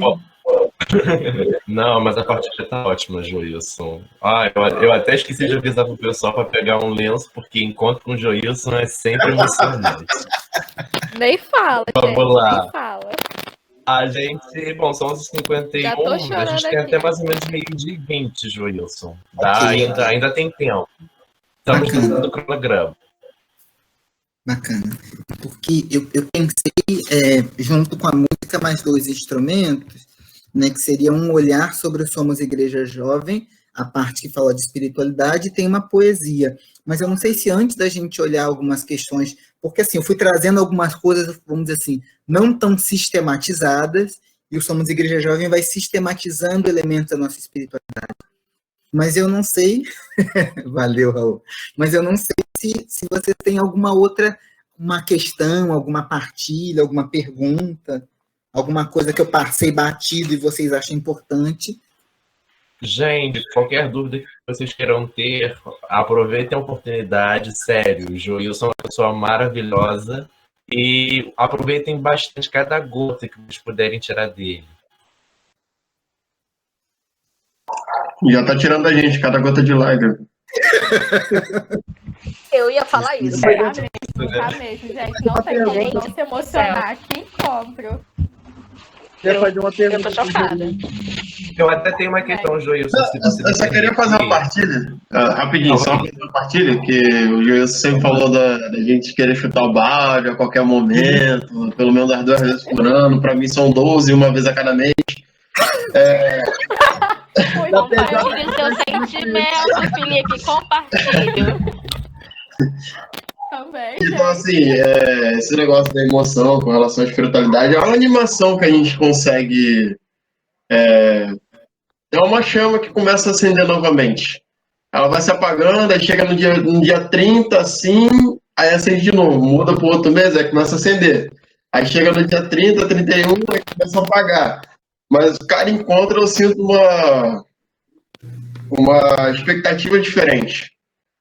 Não, mas a partida tá ótima, Joilson. Eu até esqueci de avisar pro pessoal para pegar um lenço, porque encontro com o Joilson é sempre emocionante. Nem fala, Vamos gente, lá. nem fala. A gente, bom, são 11h51, Já tô a gente chorando tem aqui. até mais ou menos meio-dia e 20, Joilson. Ok. Ainda tem tempo. Estamos Bacana. dentro do cronograma. Bacana. Porque eu pensei, junto com a música, mais dois instrumentos, né, que seria um olhar sobre o Somos Igreja Jovem, a parte que fala de espiritualidade, e tem uma poesia. Mas eu não sei se antes da gente olhar algumas questões, porque assim, eu fui trazendo algumas coisas, vamos dizer assim, não tão sistematizadas, e o Somos Igreja Jovem vai sistematizando elementos da nossa espiritualidade. Mas eu não sei, valeu, Raul, mas eu não sei se você tem alguma outra, uma questão, alguma partilha, alguma pergunta, alguma coisa que eu passei batido e vocês acham importante. Gente, qualquer dúvida que vocês queiram ter, aproveitem a oportunidade, sério. O Joilson é uma pessoa maravilhosa e aproveitem bastante cada gota que vocês puderem tirar dele. Já tá tirando da gente cada gota de lágrima. Eu ia falar isso. Tá mesmo, gente. Não tem como não se emocionar. Que encontro. Quero fazer uma pergunta. Eu tô chocada. Eu até tenho uma questão, Joilson. Se você Eu só queria fazer uma partilha, rapidinho, só uma partilha, que o Joilson sempre falou da gente querer chutar o balde a qualquer momento, pelo menos das 2 vezes por ano, pra mim são 12, uma vez a cada mês. Compartilhe seu sentimento, Felipe, compartilhe. Também, Então, assim, esse negócio da emoção com relação à espiritualidade é uma animação que a gente consegue. É uma chama que começa a acender novamente. Ela vai se apagando, aí chega no dia 30, assim, aí acende de novo. Muda para o outro mês, aí começa a acender. Aí chega no dia 30, 31, aí começa a apagar. Mas cada encontro eu sinto uma expectativa diferente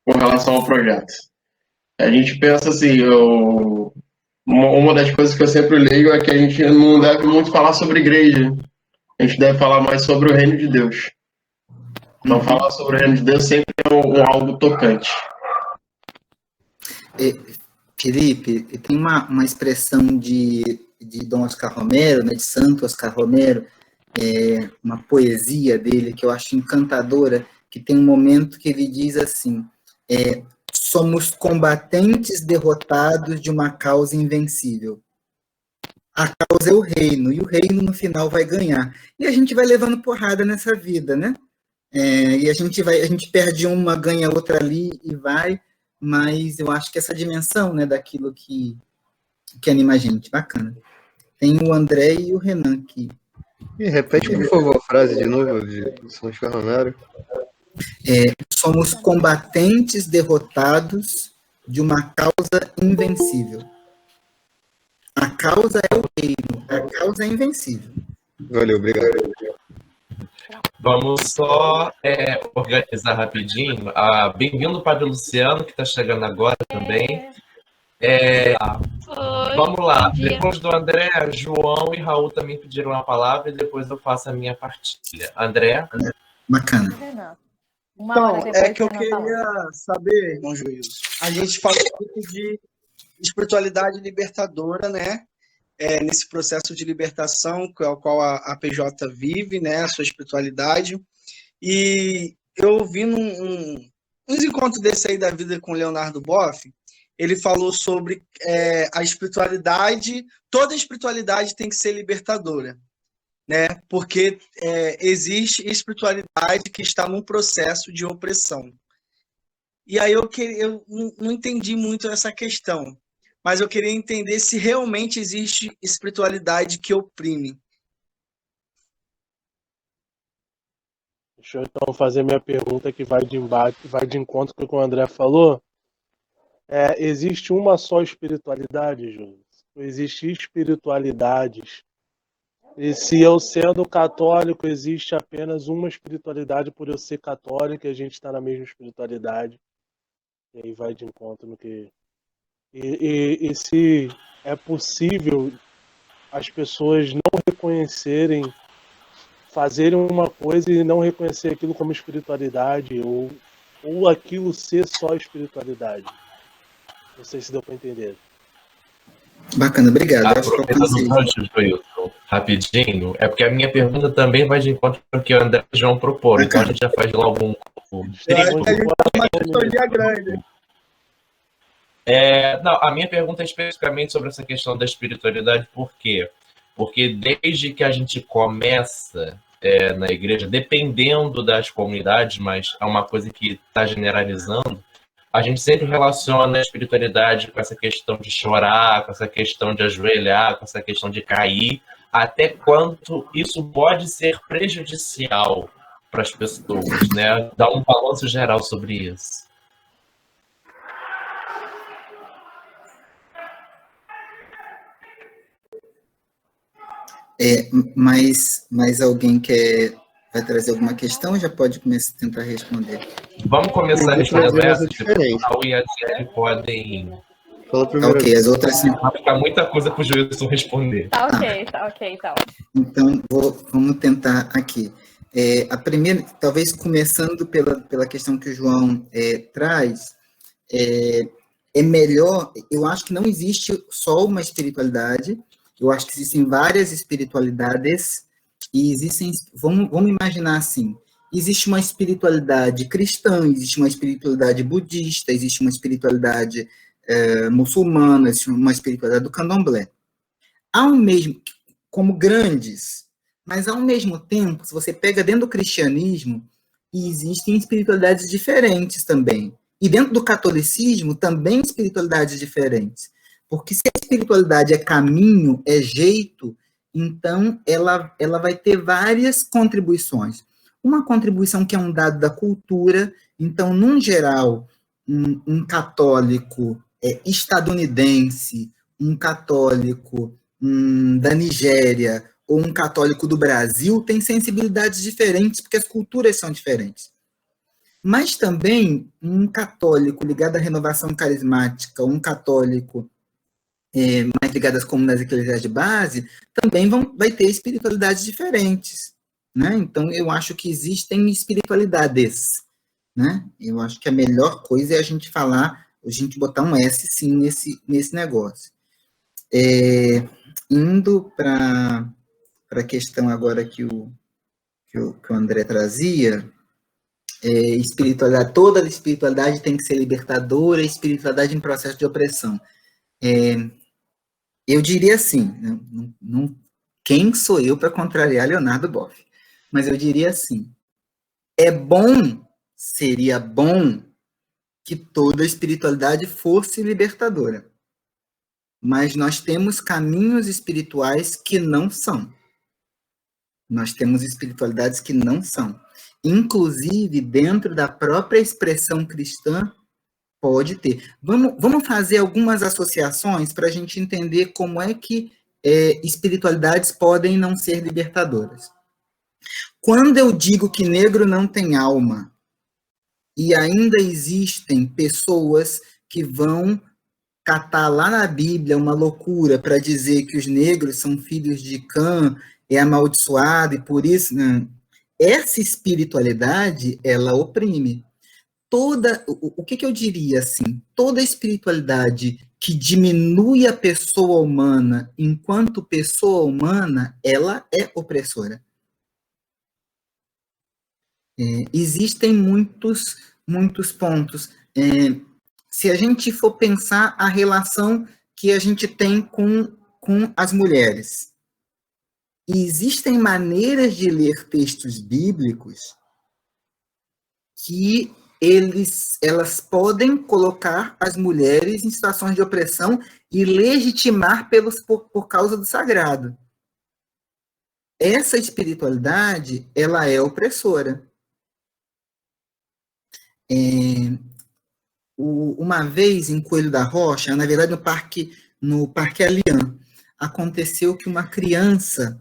com relação ao projeto. A gente pensa assim, uma das coisas que eu sempre leio é que a gente não deve muito falar sobre igreja. A gente deve falar mais sobre o reino de Deus. Então, falar sobre o reino de Deus sempre é algo tocante. Felipe, tem uma expressão de Dom Oscar Romero, né, de Santo Oscar Romero, uma poesia dele que eu acho encantadora, que tem um momento que ele diz assim, somos combatentes derrotados de uma causa invencível. A causa é o reino, e o reino no final vai ganhar. E a gente vai levando porrada nessa vida, né? E a gente perde uma, ganha outra ali e vai, mas eu acho que essa dimensão, né, daquilo que anima a gente, bacana. Tem o André e o Renan aqui. E repete, por favor, a frase de novo de São Oscar Romero. Somos combatentes derrotados de uma causa invencível. A causa é o reino, a causa é invencível. Valeu, obrigado. Vamos só organizar rapidinho. Bem-vindo, Padre Luciano, que está chegando agora também. Vamos lá. Depois do André, João e Raul também pediram a palavra e depois eu faço a minha partilha. André? Bacana. Então, é que eu queria saber, irmão Juízo, a gente fala um pouco de espiritualidade libertadora, né? Nesse processo de libertação, que é o qual a PJ vive, né? A sua espiritualidade. E eu vi uns encontros desse aí da vida com o Leonardo Boff, ele falou sobre a espiritualidade, toda espiritualidade tem que ser libertadora, né? Porque existe espiritualidade que está num processo de opressão. E aí eu não entendi muito essa questão, mas eu queria entender se realmente existe espiritualidade que oprime. Deixa eu então fazer minha pergunta que vai de embate, vai de encontro com o que o André falou. Existe uma só espiritualidade, Júlio? Existem espiritualidades. E se eu sendo católico, existe apenas uma espiritualidade por eu ser católico e a gente está na mesma espiritualidade. E aí vai de encontro no que... E se é possível as pessoas não reconhecerem, fazerem uma coisa e não reconhecer aquilo como espiritualidade, ou aquilo ser só espiritualidade. Não sei se deu para entender. Bacana, obrigado. Rapidinho, é porque a minha pergunta também vai de encontro com o que o André e João proporam, então a gente já faz logo um grande. Não, a minha pergunta é especificamente sobre essa questão da espiritualidade, por quê? Porque desde que a gente começa na igreja, dependendo das comunidades, mas é uma coisa que está generalizando, a gente sempre relaciona a espiritualidade com essa questão de chorar, com essa questão de ajoelhar, com essa questão de cair, até quanto isso pode ser prejudicial para as pessoas, né? Dá um balanço geral sobre isso. Mas alguém vai trazer alguma questão? Já pode começar a tentar responder. Vamos começar respondendo essa, depois o e a Thierry podem... Ok, as outras... Vai ficar muita coisa para o Juízo responder. Tá ok. Então, vamos tentar aqui. A primeira, talvez começando pela questão que o João traz, é melhor, eu acho que não existe só uma espiritualidade, eu acho que existem várias espiritualidades, e existem, vamos imaginar assim, existe uma espiritualidade cristã, existe uma espiritualidade budista, existe uma espiritualidade muçulmana, existe uma espiritualidade do candomblé. Como grandes, mas ao mesmo tempo, se você pega dentro do cristianismo, existem espiritualidades diferentes também. E dentro do catolicismo também espiritualidades diferentes. Porque se a espiritualidade é caminho, é jeito, então ela vai ter várias contribuições. Uma contribuição que é um dado da cultura, então, num geral, um católico estadunidense, um católico da Nigéria ou um católico do Brasil tem sensibilidades diferentes, porque as culturas são diferentes. Mas também um católico ligado à renovação carismática, um católico mais ligado às comunidades eclesiais de base, também vai ter espiritualidades diferentes. Né? Então, eu acho que existem espiritualidades. Né? Eu acho que a melhor coisa é a gente falar, a gente botar um S, sim, nesse negócio. Indo para a questão agora que o André trazia, espiritualidade, toda espiritualidade tem que ser libertadora, espiritualidade em processo de opressão. Eu diria assim, quem sou eu para contrariar Leonardo Boff? Mas eu diria assim, seria bom que toda espiritualidade fosse libertadora. Mas nós temos caminhos espirituais que não são. Nós temos espiritualidades que não são. Inclusive, dentro da própria expressão cristã, pode ter. Vamos fazer algumas associações para a gente entender como é que espiritualidades podem não ser libertadoras. Quando eu digo que negro não tem alma, e ainda existem pessoas que vão catar lá na Bíblia uma loucura para dizer que os negros são filhos de Cã, é amaldiçoado, e por isso... Essa espiritualidade, ela oprime. O que eu diria assim? Toda espiritualidade que diminui a pessoa humana enquanto pessoa humana, ela é opressora. Existem muitos pontos. Se a gente for pensar a relação que a gente tem com as mulheres, existem maneiras de ler textos bíblicos que elas podem colocar as mulheres em situações de opressão e legitimar por causa do sagrado. Essa espiritualidade, ela é opressora. Uma vez em Coelho da Rocha, na verdade no Parque Alian, aconteceu que uma criança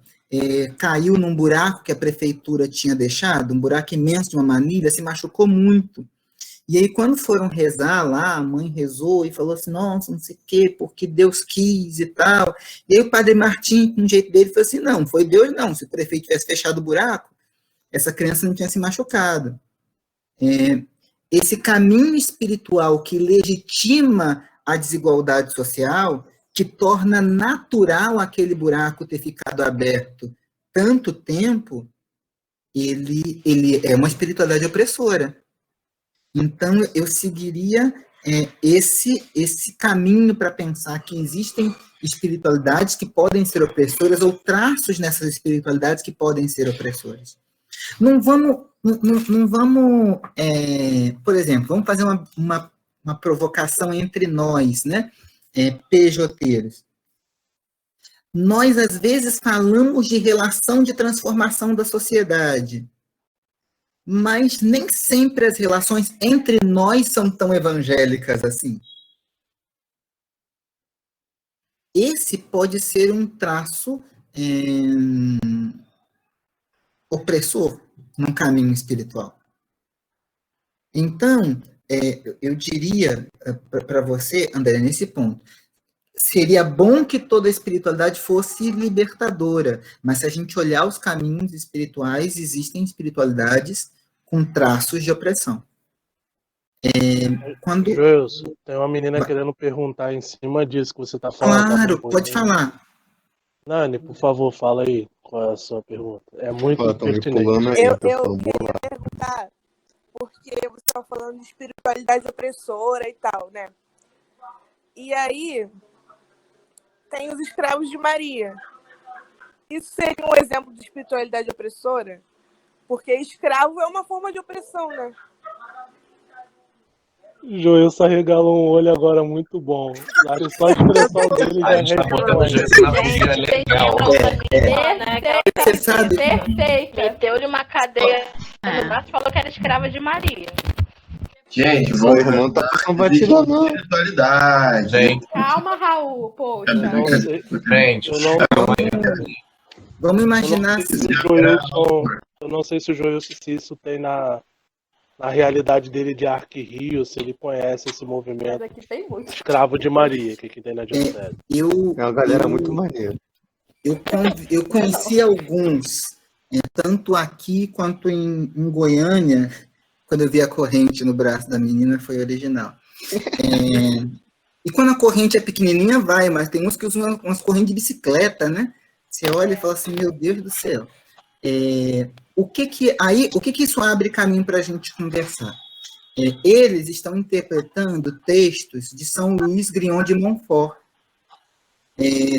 caiu num buraco que a prefeitura tinha deixado, um buraco imenso de uma manilha, se machucou muito. E aí, quando foram rezar lá, a mãe rezou e falou assim, nossa, não sei o quê, porque Deus quis e tal. E aí o padre Martim, com um jeito dele, falou assim, não foi Deus não, se o prefeito tivesse fechado o buraco, essa criança não tinha se machucado. Esse caminho espiritual que legitima a desigualdade social, que torna natural aquele buraco ter ficado aberto tanto tempo, ele é uma espiritualidade opressora. Então, eu seguiria esse caminho para pensar que existem espiritualidades que podem ser opressoras ou traços nessas espiritualidades que podem ser opressoras. Não vamos por exemplo, vamos fazer uma provocação entre nós, né? PJteiros. Nós, às vezes, falamos de relação de transformação da sociedade, mas nem sempre as relações entre nós são tão evangélicas assim. Esse pode ser um traço opressor num caminho espiritual. Então, eu diria para você, André, nesse ponto, seria bom que toda espiritualidade fosse libertadora, mas se a gente olhar os caminhos espirituais, existem espiritualidades com traços de opressão. Joelson, tem uma menina querendo perguntar em cima disso que você está falando. Claro, pode falar. Nani, por favor, fala aí qual é a sua pergunta. É muito pertinente. Eu queria perguntar, porque você está falando de espiritualidade opressora e tal, né? E aí, tem os escravos de Maria. Isso seria um exemplo de espiritualidade opressora? Porque escravo é uma forma de opressão, né? Joilson arregalou um olho agora muito bom. Acho que só a expressão dele já A gente tá botando o Joilson na fogueira legal. Você sabe, Perfeita. Meteu-lhe uma cadeia no braço e falou que era escrava de Maria. Gente, Seu vamos irmão tá passando batida, não. espiritualidade. Gente, Calma, Raul. Poxa. Não sei, gente, eu não, vamos imaginar eu não sei se o Joilson, se isso tem na realidade dele de Arquirio, se ele conhece esse Mas movimento aqui tem muito. escravo de Maria, que tem na diocese. É uma galera muito maneira. Eu conheci alguns, tanto aqui quanto em Goiânia, quando eu vi a corrente no braço da menina, foi original. E quando a corrente é pequenininha, vai, mas tem uns que usam umas correntes de bicicleta, né? Você olha e fala assim, meu Deus do céu. O que isso abre caminho para a gente conversar? Eles estão interpretando textos de São Luís Grignon de Montfort.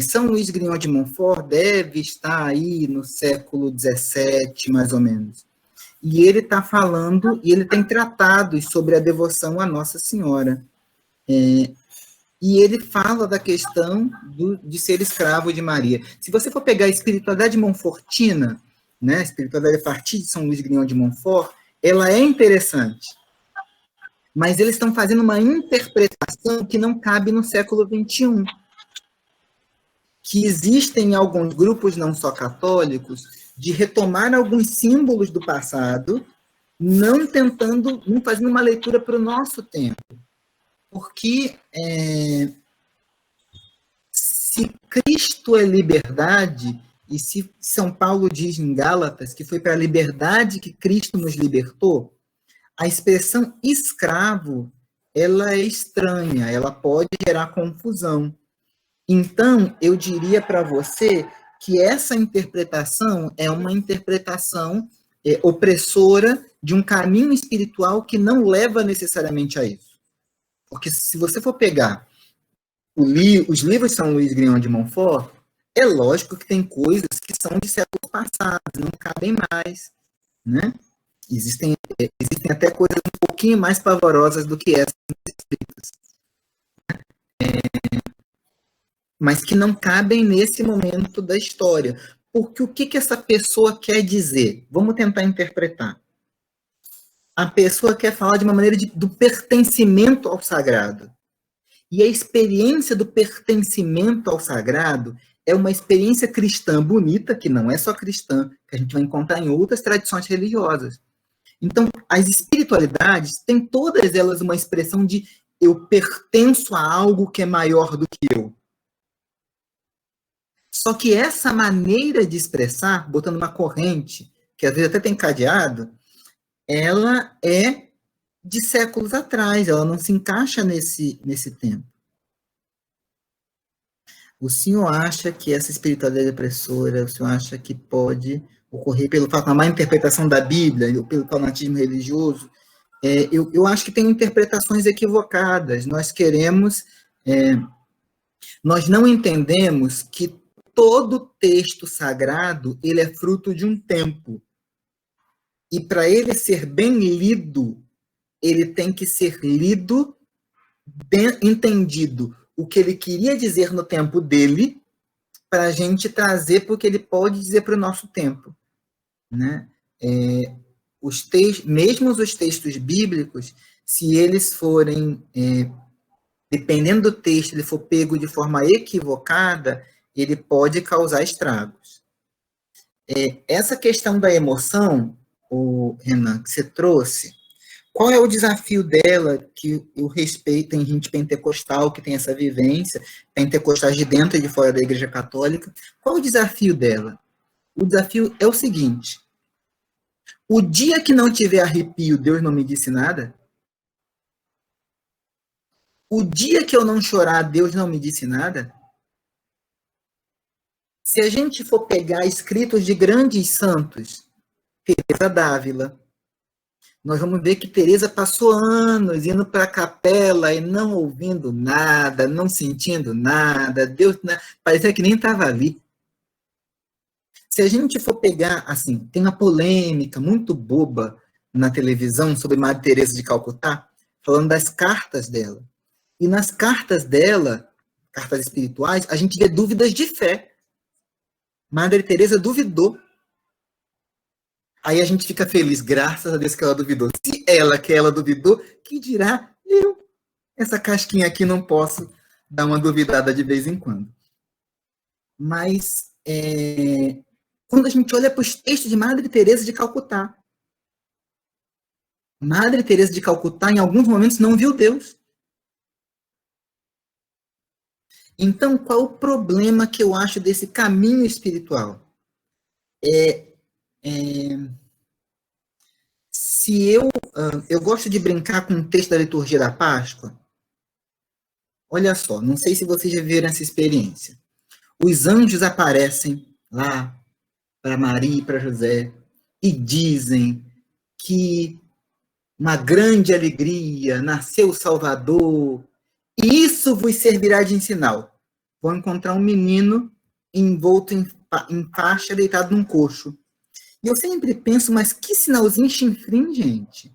São Luís Grignon de Montfort deve estar aí no século XVII, mais ou menos. E ele está falando, e ele tem tratados sobre a devoção à Nossa Senhora. E ele fala da questão de ser escravo de Maria. Se você for pegar a espiritualidade monfortina, né, a espiritualidade a partir de São Luís Grignon de Montfort, ela é interessante. Mas eles estão fazendo uma interpretação que não cabe no século XXI. Que existem alguns grupos não só católicos de retomar alguns símbolos do passado, não fazendo uma leitura para o nosso tempo. Porque se Cristo é liberdade, e se São Paulo diz em Gálatas que foi para a liberdade que Cristo nos libertou, a expressão escravo, ela é estranha, ela pode gerar confusão. Então, eu diria para você que essa interpretação é uma interpretação opressora de um caminho espiritual que não leva necessariamente a isso. Porque se você for pegar os livros de São Luís Grignon de Montfort, é lógico que tem coisas que são de séculos passados, não cabem mais, né? Existem até coisas um pouquinho mais pavorosas do que essas escritas. Mas que não cabem nesse momento da história. Porque o que essa pessoa quer dizer? Vamos tentar interpretar. A pessoa quer falar de uma maneira do pertencimento ao sagrado. E a experiência do pertencimento ao sagrado é uma experiência cristã bonita, que não é só cristã, que a gente vai encontrar em outras tradições religiosas. Então, as espiritualidades têm todas elas uma expressão de eu pertenço a algo que é maior do que eu. Só que essa maneira de expressar, botando uma corrente, que às vezes até tem cadeado, ela é de séculos atrás, ela não se encaixa nesse tempo. O senhor acha que essa espiritualidade opressora, o senhor acha que pode ocorrer pelo fato da má interpretação da Bíblia, ou pelo fanatismo religioso? Eu acho que tem interpretações equivocadas. Nós não entendemos que todo texto sagrado ele é fruto de um tempo. E para ele ser bem lido, ele tem que ser lido, entendido o que ele queria dizer no tempo dele, para a gente trazer para o que ele pode dizer para o nosso tempo. Né? Mesmo os textos bíblicos, se eles forem, dependendo do texto, ele for pego de forma equivocada, ele pode causar estragos. Essa questão da emoção, Renan, que você trouxe, qual é o desafio dela, que eu respeito em gente pentecostal, que tem essa vivência, pentecostais de dentro e de fora da Igreja Católica, qual é o desafio dela? O desafio é o seguinte: o dia que não tiver arrepio, Deus não me disse nada? O dia que eu não chorar, Deus não me disse nada? Se a gente for pegar escritos de grandes santos, Teresa d'Ávila, nós vamos ver que Teresa passou anos indo para a capela e não ouvindo nada, não sentindo nada, Deus parecia que nem estava ali. Se a gente for pegar, assim, tem uma polêmica muito boba na televisão sobre Madre Teresa de Calcutá, falando das cartas dela. E nas cartas dela, cartas espirituais, a gente vê dúvidas de fé. Madre Teresa duvidou. Aí a gente fica feliz, graças a Deus que ela duvidou. Se ela, que ela duvidou, que dirá eu? Essa casquinha aqui não posso dar uma duvidada de vez em quando. Mas, quando a gente olha para os textos de Madre Teresa de Calcutá, Madre Teresa de Calcutá, em alguns momentos, não viu Deus. Então, qual o problema que eu acho desse caminho espiritual? Se eu gosto de brincar com o texto da liturgia da Páscoa. Olha só, não sei se vocês já viram essa experiência. Os anjos aparecem lá para Maria e para José e dizem que uma grande alegria, nasceu o Salvador, e isso vos servirá de sinal. Vão encontrar um menino envolto em faixa, deitado num coxo. E eu sempre penso, mas que sinalzinho chinfrim, gente.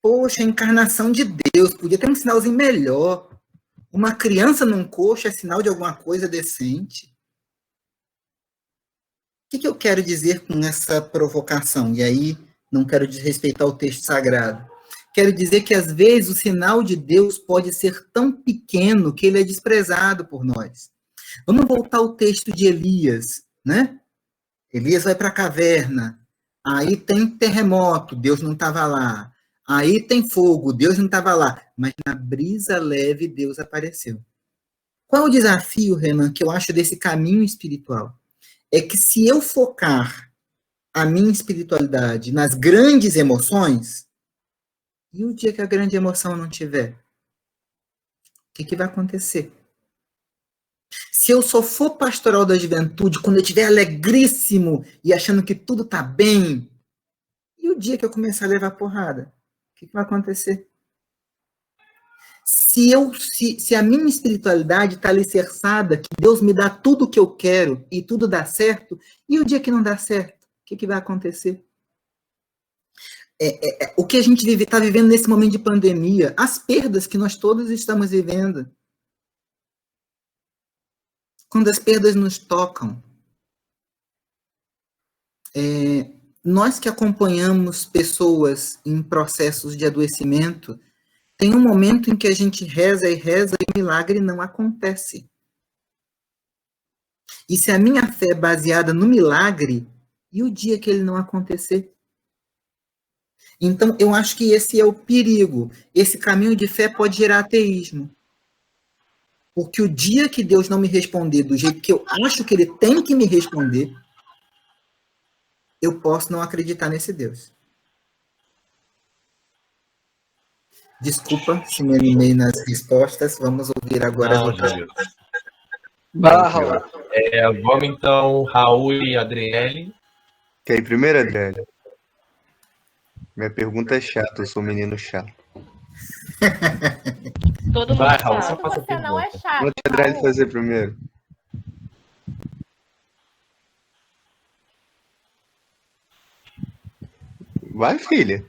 Poxa, a encarnação de Deus, podia ter um sinalzinho melhor. Uma criança num coxo é sinal de alguma coisa decente. O que eu quero dizer com essa provocação? E aí, não quero desrespeitar o texto sagrado. Quero dizer que, às vezes, o sinal de Deus pode ser tão pequeno que ele é desprezado por nós. Vamos voltar ao texto de Elias, né? Elias vai para a caverna, aí tem terremoto, Deus não estava lá. Aí tem fogo, Deus não estava lá. Mas na brisa leve, Deus apareceu. Qual é o desafio, Renan, que eu acho desse caminho espiritual? É que se eu focar a minha espiritualidade nas grandes emoções, e o dia que a grande emoção não tiver? O que vai acontecer? Se eu só for pastoral da juventude, quando eu estiver alegríssimo e achando que tudo está bem, e o dia que eu começar a levar porrada? O que vai acontecer? Se a minha espiritualidade está alicerçada, que Deus me dá tudo o que eu quero e tudo dá certo, e o dia que não dá certo, o que vai acontecer? O que a gente está vivendo nesse momento de pandemia, as perdas que nós todos estamos vivendo. Quando as perdas nos tocam, nós que acompanhamos pessoas em processos de adoecimento, tem um momento em que a gente reza e o milagre não acontece. E se a minha fé é baseada no milagre, e o dia que ele não acontecer? Então, eu acho que esse é o perigo. Esse caminho de fé pode gerar ateísmo. Porque o dia que Deus não me responder do jeito que eu acho que ele tem que me responder, eu posso não acreditar nesse Deus. Desculpa se me animei nas respostas. Vamos ouvir agora as outras. Vamos então, Raul e Adriele. Quer ir primeiro, Adriele? Minha pergunta é chata, eu sou um menino chato. Todo mundo Vai, Raul, sabe. só faça a Você não é pergunta. chato. Vou deixar a Adriele fazer primeiro. Vai, filha.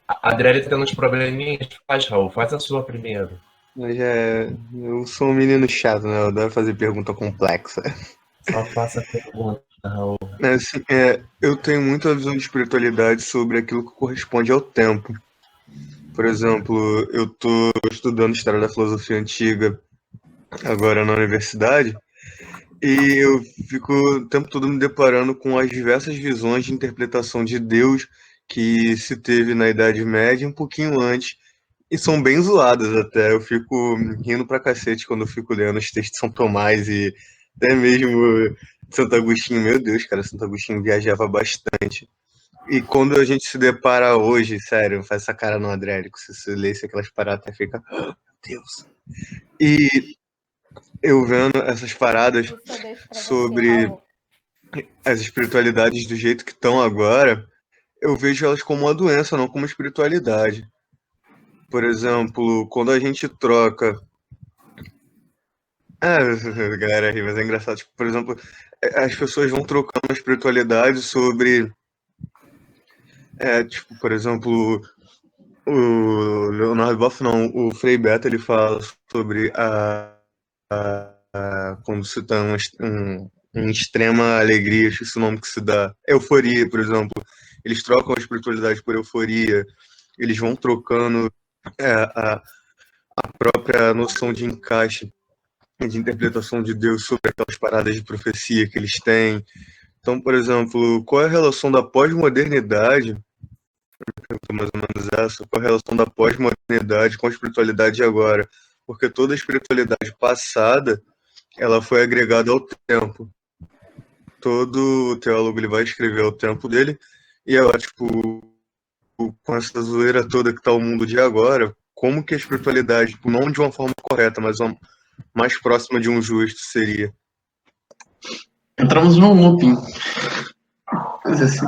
A Adriele tá tendo uns probleminhas. Faz, Raul, faz a sua primeiro. Eu sou um menino chato, né? Eu adoro fazer pergunta complexa. Só faça a pergunta, Raul. Assim, eu tenho muita visão de espiritualidade sobre aquilo que corresponde ao tempo. Por exemplo, eu estou estudando História da Filosofia Antiga agora na universidade e eu fico o tempo todo me deparando com as diversas visões de interpretação de Deus que se teve na Idade Média um pouquinho antes, e são bem zoadas até. Eu fico rindo pra cacete quando eu fico lendo os textos de São Tomás e até mesmo Santo Agostinho. Meu Deus, cara, Santo Agostinho viajava bastante. E quando a gente se depara hoje, sério, faz essa cara no Adriele, se você lesse aquelas paradas até fica, oh, meu Deus. E eu vendo essas paradas sobre as espiritualidades do jeito que estão agora, eu vejo elas como uma doença, não como espiritualidade. Por exemplo, quando a gente troca... galera ri, mas é engraçado. Tipo, por exemplo, as pessoas vão trocando a espiritualidade sobre... tipo, por exemplo, o Leonardo Boff, não, o Frei Beto, ele fala sobre quando se está em extrema alegria, esse nome que se dá, euforia, por exemplo. Eles trocam a espiritualidade por euforia, eles vão trocando a própria noção de encaixe, de interpretação de Deus sobre aquelas paradas de profecia que eles têm. Então, por exemplo, qual é a relação da pós-modernidade, mais ou menos essa, qual é a relação da pós-modernidade com a espiritualidade de agora? Porque toda a espiritualidade passada, ela foi agregada ao tempo. Todo teólogo ele vai escrever ao tempo dele, e ela, tipo, com essa zoeira toda que tá o mundo de agora, como que a espiritualidade, tipo, não de uma forma correta, mas uma mais próxima de um justo seria? Entramos num looping. Coisa assim.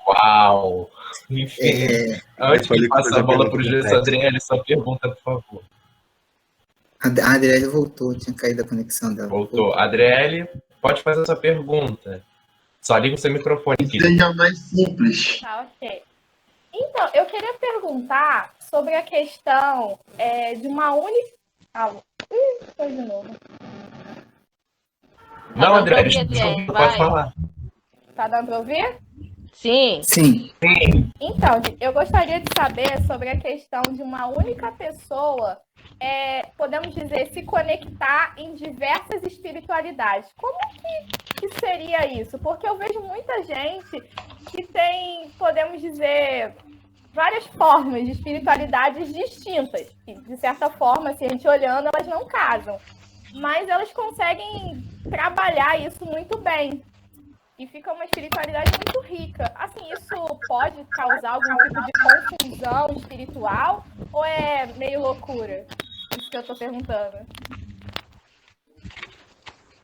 Uau! Enfim, antes de passar a bola para o pergunta Júlio Adriele, sua pergunta, por favor. A Adriele voltou, tinha caído a conexão dela. Voltou. Adriele, pode fazer a sua pergunta. Só liga o seu microfone aqui. Seja mais simples. Tá, ok. Então, eu queria perguntar sobre a questão de uma única... foi de novo. Não, Adriele, vai. pode falar. Tá dando para ouvir? Sim. Sim. Então, eu gostaria de saber sobre a questão de uma única pessoa, podemos dizer, se conectar em diversas espiritualidades. Como que seria isso? Porque eu vejo muita gente que tem, podemos dizer, várias formas de espiritualidades distintas. E, de certa forma, se a gente olhando, elas não casam. Mas elas conseguem trabalhar isso muito bem. E fica uma espiritualidade muito rica. Assim, isso pode causar algum tipo de confusão espiritual? Ou é meio loucura? Isso que eu tô perguntando.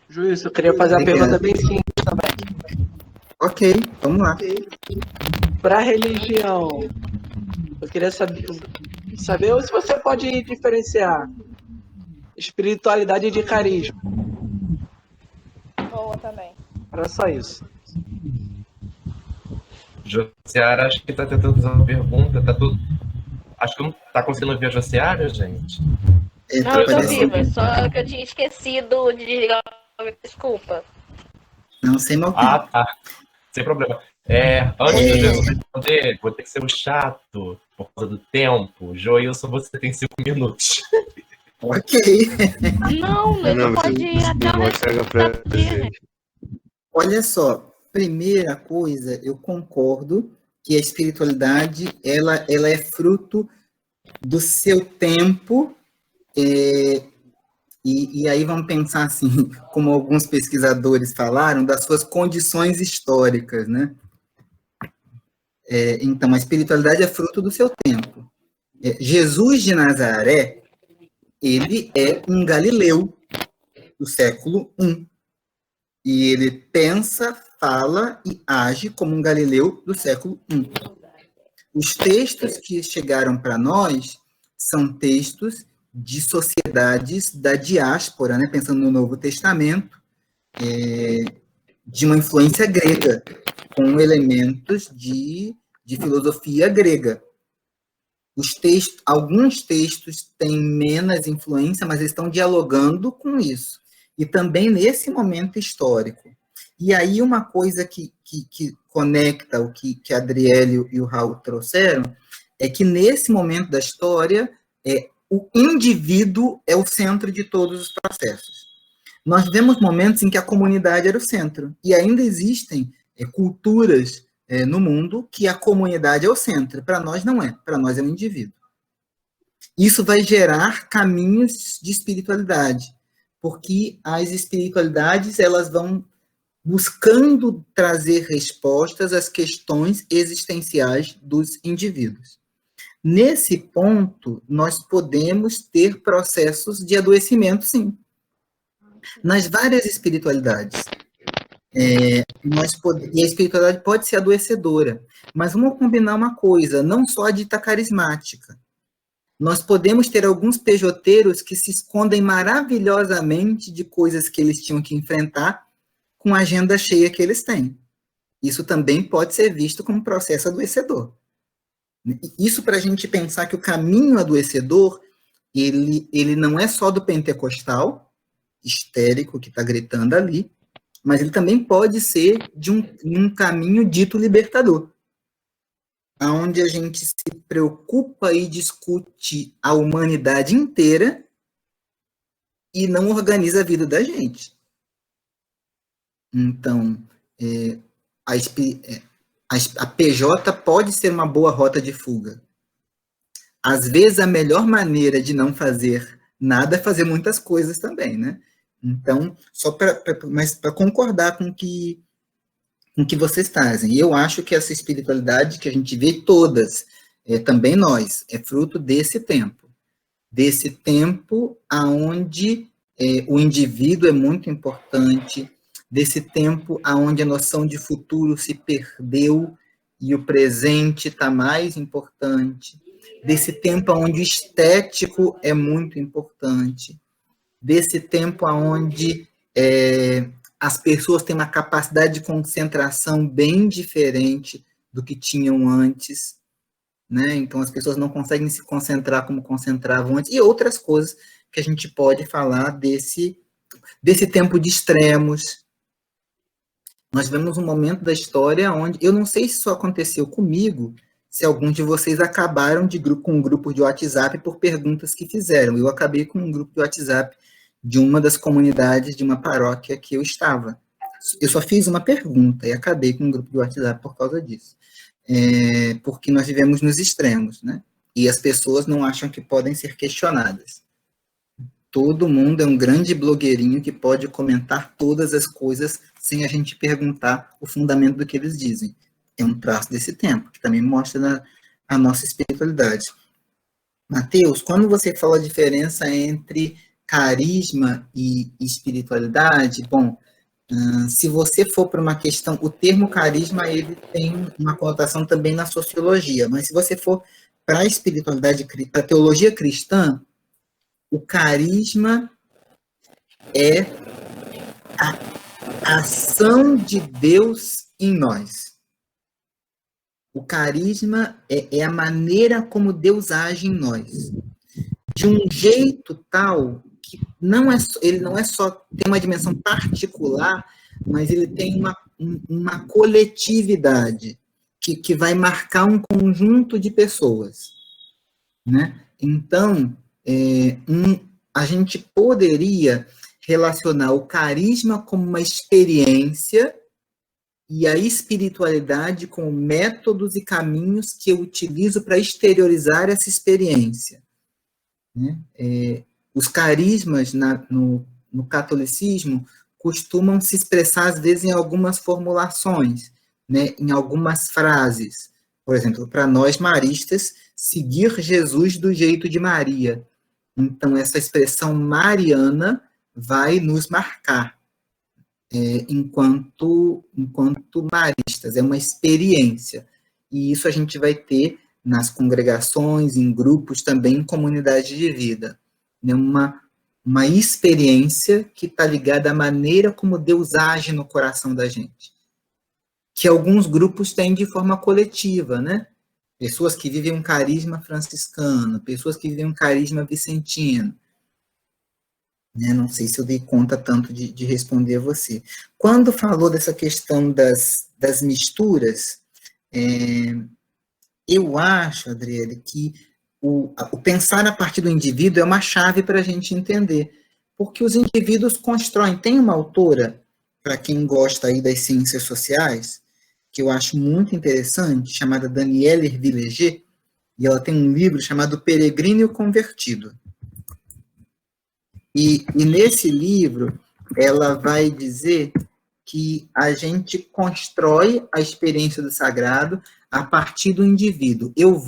Juiz, eu queria fazer uma pergunta bem simples também. Ok, vamos lá. Para a religião, eu queria saber se você pode diferenciar espiritualidade de carisma. Boa também. Era só isso. Josiara, acho que tá tentando fazer uma pergunta. Tá tudo... Acho que não tá conseguindo ouvir a Josiara, gente. Não, eu tô viva, só que eu tinha esquecido de desligar. Desculpa. Não, sem mal. Tá. Sem problema. Antes de Jesus responder, vou ter que ser o chato por causa do tempo. Joilson, você tem 5 minutos. Ok. Não, você pode ir até o Olha só, primeira coisa, eu concordo que a espiritualidade ela é fruto do seu tempo, e aí vamos pensar assim, como alguns pesquisadores falaram, das suas condições históricas, né? Então, a espiritualidade é fruto do seu tempo. Jesus de Nazaré, ele é um galileu do século I. E ele pensa, fala e age como um galileu do século I. Os textos que chegaram para nós são textos de sociedades da diáspora, né? Pensando no Novo Testamento, de uma influência grega, com elementos de filosofia grega. Alguns textos têm menos influência, mas eles estão dialogando com isso. E também nesse momento histórico. E aí uma coisa que conecta o que a Adriele e o Raul trouxeram é que nesse momento da história, o indivíduo é o centro de todos os processos. Nós vemos momentos em que a comunidade era o centro, e ainda existem culturas no mundo que a comunidade é o centro. Para nós não é, para nós é o indivíduo. Isso vai gerar caminhos de espiritualidade, porque as espiritualidades elas vão buscando trazer respostas às questões existenciais dos indivíduos. Nesse ponto, nós podemos ter processos de adoecimento, sim. Nas várias espiritualidades. E a espiritualidade pode ser adoecedora, mas vamos combinar uma coisa, não só a dita carismática. Nós podemos ter alguns pejoteiros que se escondem maravilhosamente de coisas que eles tinham que enfrentar com a agenda cheia que eles têm. Isso também pode ser visto como processo adoecedor. Isso para a gente pensar que o caminho adoecedor, ele não é só do pentecostal, histérico, que está gritando ali, mas ele também pode ser de um caminho dito libertador, onde a gente se preocupa e discute a humanidade inteira e não organiza a vida da gente. Então, a PJ pode ser uma boa rota de fuga. Às vezes, a melhor maneira de não fazer nada é fazer muitas coisas também, né? Então, só para concordar com o que vocês trazem. E eu acho que essa espiritualidade que a gente vê todas, também nós, é fruto desse tempo aonde o indivíduo é muito importante, desse tempo aonde a noção de futuro se perdeu e o presente está mais importante, desse tempo onde o estético é muito importante, desse tempo onde as pessoas têm uma capacidade de concentração bem diferente do que tinham antes, né? Então as pessoas não conseguem se concentrar como concentravam antes, e outras coisas que a gente pode falar desse tempo de extremos. Nós vemos um momento da história onde, eu não sei se isso aconteceu comigo, se alguns de vocês acabaram com um grupo de WhatsApp por perguntas que fizeram. Eu acabei com um grupo de WhatsApp de uma das comunidades de uma paróquia que eu estava. Eu só fiz uma pergunta e acabei com um grupo de WhatsApp por causa disso. Porque nós vivemos nos extremos, né? E as pessoas não acham que podem ser questionadas. Todo mundo é um grande blogueirinho que pode comentar todas as coisas sem a gente perguntar o fundamento do que eles dizem. É um traço desse tempo, que também mostra a nossa espiritualidade. Mateus, quando você fala a diferença entre carisma e espiritualidade, bom, se você for para uma questão, o termo carisma, ele tem uma conotação também na sociologia, mas se você for para a espiritualidade, para a teologia cristã, o carisma é a ação de Deus em nós. O carisma é a maneira como Deus age em nós. De um jeito tal que ele não é só, tem uma dimensão particular, mas ele tem uma coletividade que vai marcar um conjunto de pessoas, né? Então, a gente poderia relacionar o carisma como uma experiência e a espiritualidade com métodos e caminhos que eu utilizo para exteriorizar essa experiência, né? Os carismas no catolicismo costumam se expressar, às vezes, em algumas formulações, né? Em algumas frases. Por exemplo, para nós maristas, seguir Jesus do jeito de Maria. Então, essa expressão mariana vai nos marcar enquanto maristas, é uma experiência. E isso a gente vai ter nas congregações, em grupos, também em comunidade de vida. Né? Uma experiência que está ligada à maneira como Deus age no coração da gente. Que alguns grupos têm de forma coletiva, né? Pessoas que vivem um carisma franciscano, pessoas que vivem um carisma vicentino. Né? Não sei se eu dei conta tanto de responder a você. Quando falou dessa questão das misturas, eu acho, Adriele, que o pensar a partir do indivíduo é uma chave para a gente entender. Porque os indivíduos constroem. Tem uma autora, para quem gosta aí das ciências sociais, que eu acho muito interessante, chamada Danielle Villéger, e ela tem um livro chamado Peregrino e o Convertido. E nesse livro, ela vai dizer que a gente constrói a experiência do sagrado a partir do indivíduo. Eu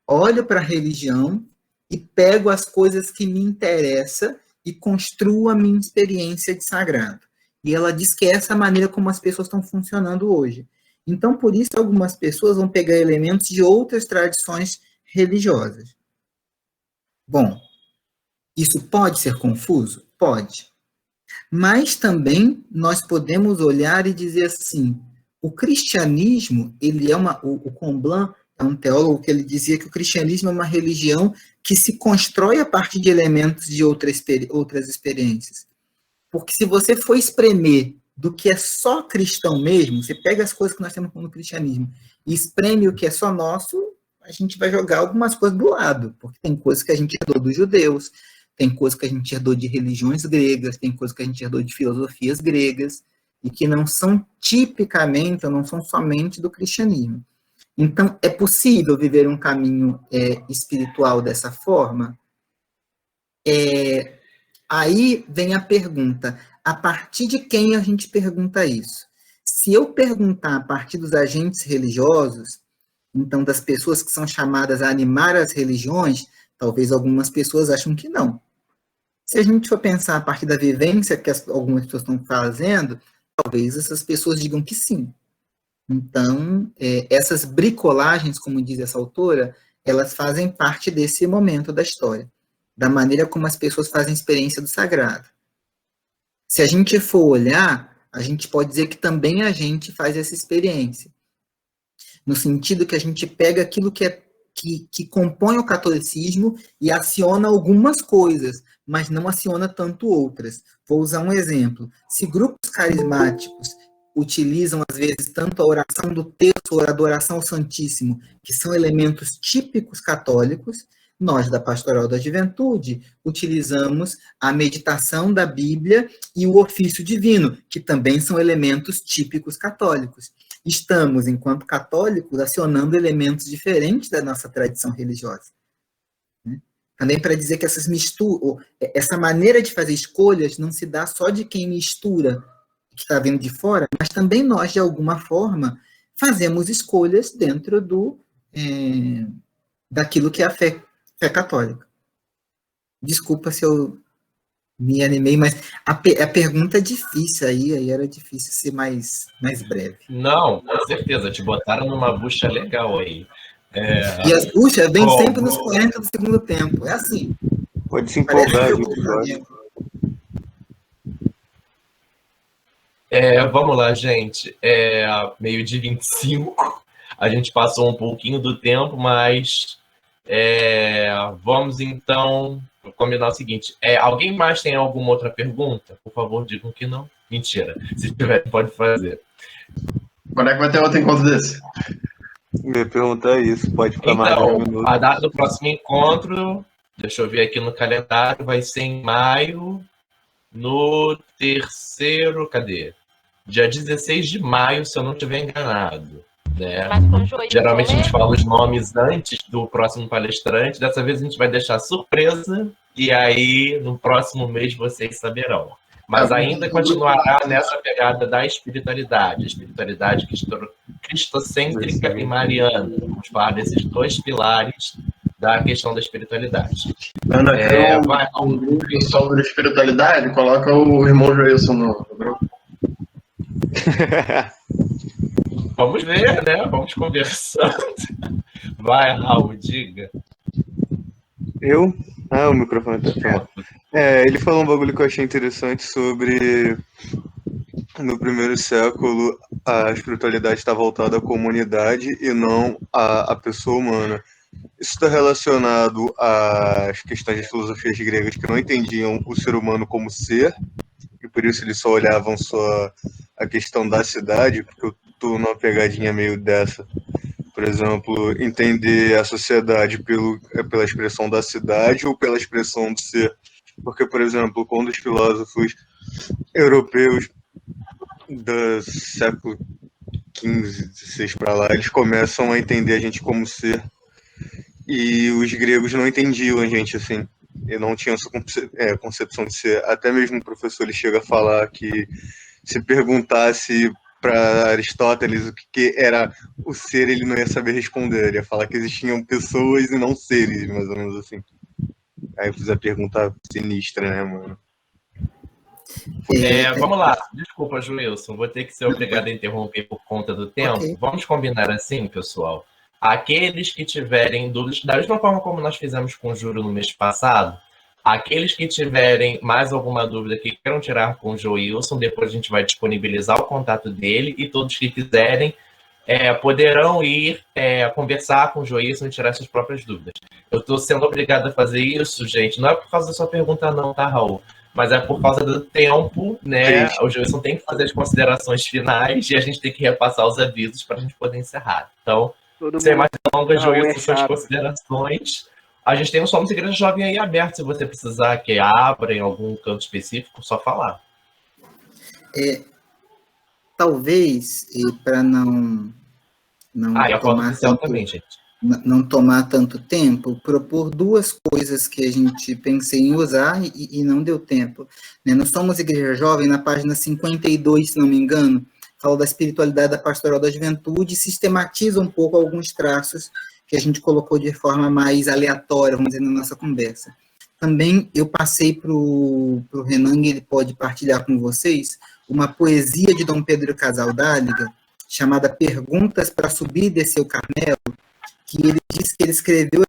olho para a religião e pego as coisas que me interessam e construo a minha experiência de sagrado. E ela diz que é essa maneira como as pessoas estão funcionando hoje. Então, por isso, algumas pessoas vão pegar elementos de outras tradições religiosas. Bom, isso pode ser confuso? Pode. Mas também nós podemos olhar e dizer assim, o cristianismo, ele é o Comblan é um teólogo que ele dizia que o cristianismo é uma religião que se constrói a partir de elementos de outras experiências. Porque se você for espremer do que é só cristão mesmo, você pega as coisas que nós temos no cristianismo e espreme o que é só nosso, a gente vai jogar algumas coisas do lado, porque tem coisas que a gente herdou dos judeus, tem coisas que a gente herdou de religiões gregas, tem coisas que a gente herdou de filosofias gregas, e que não são tipicamente, ou não são somente do cristianismo. Então, é possível viver um caminho espiritual dessa forma? Aí vem a pergunta, a partir de quem a gente pergunta isso? Se eu perguntar a partir dos agentes religiosos, então das pessoas que são chamadas a animar as religiões, talvez algumas pessoas acham que não. Se a gente for pensar a partir da vivência que algumas pessoas estão fazendo, talvez essas pessoas digam que sim. Então, essas bricolagens, como diz essa autora, elas fazem parte desse momento da história, da maneira como as pessoas fazem experiência do sagrado. Se a gente for olhar, a gente pode dizer que também a gente faz essa experiência, no sentido que a gente pega aquilo que compõe o catolicismo e aciona algumas coisas, mas não aciona tanto outras. Vou usar um exemplo. Se grupos carismáticos utilizam, às vezes, tanto a oração do terço ou a adoração ao Santíssimo, que são elementos típicos católicos, nós, da Pastoral da Juventude, utilizamos a meditação da Bíblia e o ofício divino, que também são elementos típicos católicos. Estamos, enquanto católicos, acionando elementos diferentes da nossa tradição religiosa. Também para dizer que essa maneira de fazer escolhas não se dá só de quem mistura, que está vindo de fora, mas também nós, de alguma forma, fazemos escolhas dentro daquilo que é a fé católica. Desculpa se eu me animei, mas a pergunta é difícil aí era difícil ser mais breve. Não, com certeza, te botaram numa bucha legal aí. E as buchas vêm sempre nos 40 do segundo tempo, é assim. Pode se empolgar, vamos lá, gente. Meio-dia 25. A gente passou um pouquinho do tempo, mas vamos então combinar o seguinte. Alguém mais tem alguma outra pergunta? Por favor, digam que não. Mentira. Se tiver, pode fazer. Quando é que vai ter outro encontro desse? Me perguntar isso, pode ficar mais Então, um minuto. a data do próximo encontro, deixa eu ver aqui no calendário, vai ser em maio, no terceiro, Dia 16 de maio, se eu não estiver enganado. Né? Geralmente a gente fala os nomes antes do próximo palestrante, dessa vez a gente vai deixar surpresa, e aí no próximo mês vocês saberão. Mas ainda continuará nessa pegada da espiritualidade, a espiritualidade cristocêntrica e mariana. Vamos falar desses dois pilares da questão da espiritualidade. Ana, vai um grupo sobre espiritualidade, coloca o irmão Joilson no grupo. Vamos ver, né? Vamos conversando. Vai, Raul, diga. Eu? O microfone tá falando. Ele falou um bagulho que eu achei interessante sobre no primeiro século a espiritualidade está voltada à comunidade e não à pessoa humana. Isso está relacionado às questões das filosofias gregas que não entendiam o ser humano como ser, e por isso eles só olhavam só a questão da cidade, porque eu estou numa pegadinha meio dessa. Por exemplo, entender a sociedade pela expressão da cidade ou pela expressão do ser. Porque, por exemplo, quando os filósofos europeus do século XV, XVI para lá, eles começam a entender a gente como ser, e os gregos não entendiam a gente assim, e não tinham essa concepção de ser. Até mesmo o professor ele chega a falar que se perguntasse para Aristóteles o que era o ser, ele não ia saber responder, ele ia falar que existiam pessoas e não seres, mais ou menos assim. Aí eu fiz a pergunta sinistra, né, mano? Vamos lá, desculpa, Joilson, vou ter que ser obrigado a interromper por conta do tempo. Okay. Vamos combinar assim, pessoal. Aqueles que tiverem dúvidas, da mesma forma como nós fizemos com o Júlio no mês passado, aqueles que tiverem mais alguma dúvida que queiram tirar com o Joilson, depois a gente vai disponibilizar o contato dele, e todos que quiserem, poderão ir conversar com o Joilson e tirar suas próprias dúvidas. Eu estou sendo obrigado a fazer isso, gente, não é por causa da sua pergunta não, tá, Raul? Mas é por causa do tempo, né? O Joilson tem que fazer as considerações finais e a gente tem que repassar os avisos para a gente poder encerrar. Então, sem mais delongas, Joilson, suas considerações. A gente tem um Somos Igreja Jovem aí aberto, se você precisar que abra em algum canto específico, só falar. Talvez, para não tomar tanto tempo, propor duas coisas que a gente pensei em usar e não deu tempo. Né? Nós Somos Igreja Jovem, na página 52, se não me engano, fala da espiritualidade da pastoral da juventude e sistematiza um pouco alguns traços que a gente colocou de forma mais aleatória, vamos dizer, na nossa conversa. Também eu passei para o Renan, e ele pode partilhar com vocês, uma poesia de Dom Pedro Casaldáliga, chamada Perguntas para Subir e Descer o Carmelo, que ele diz que ele escreveu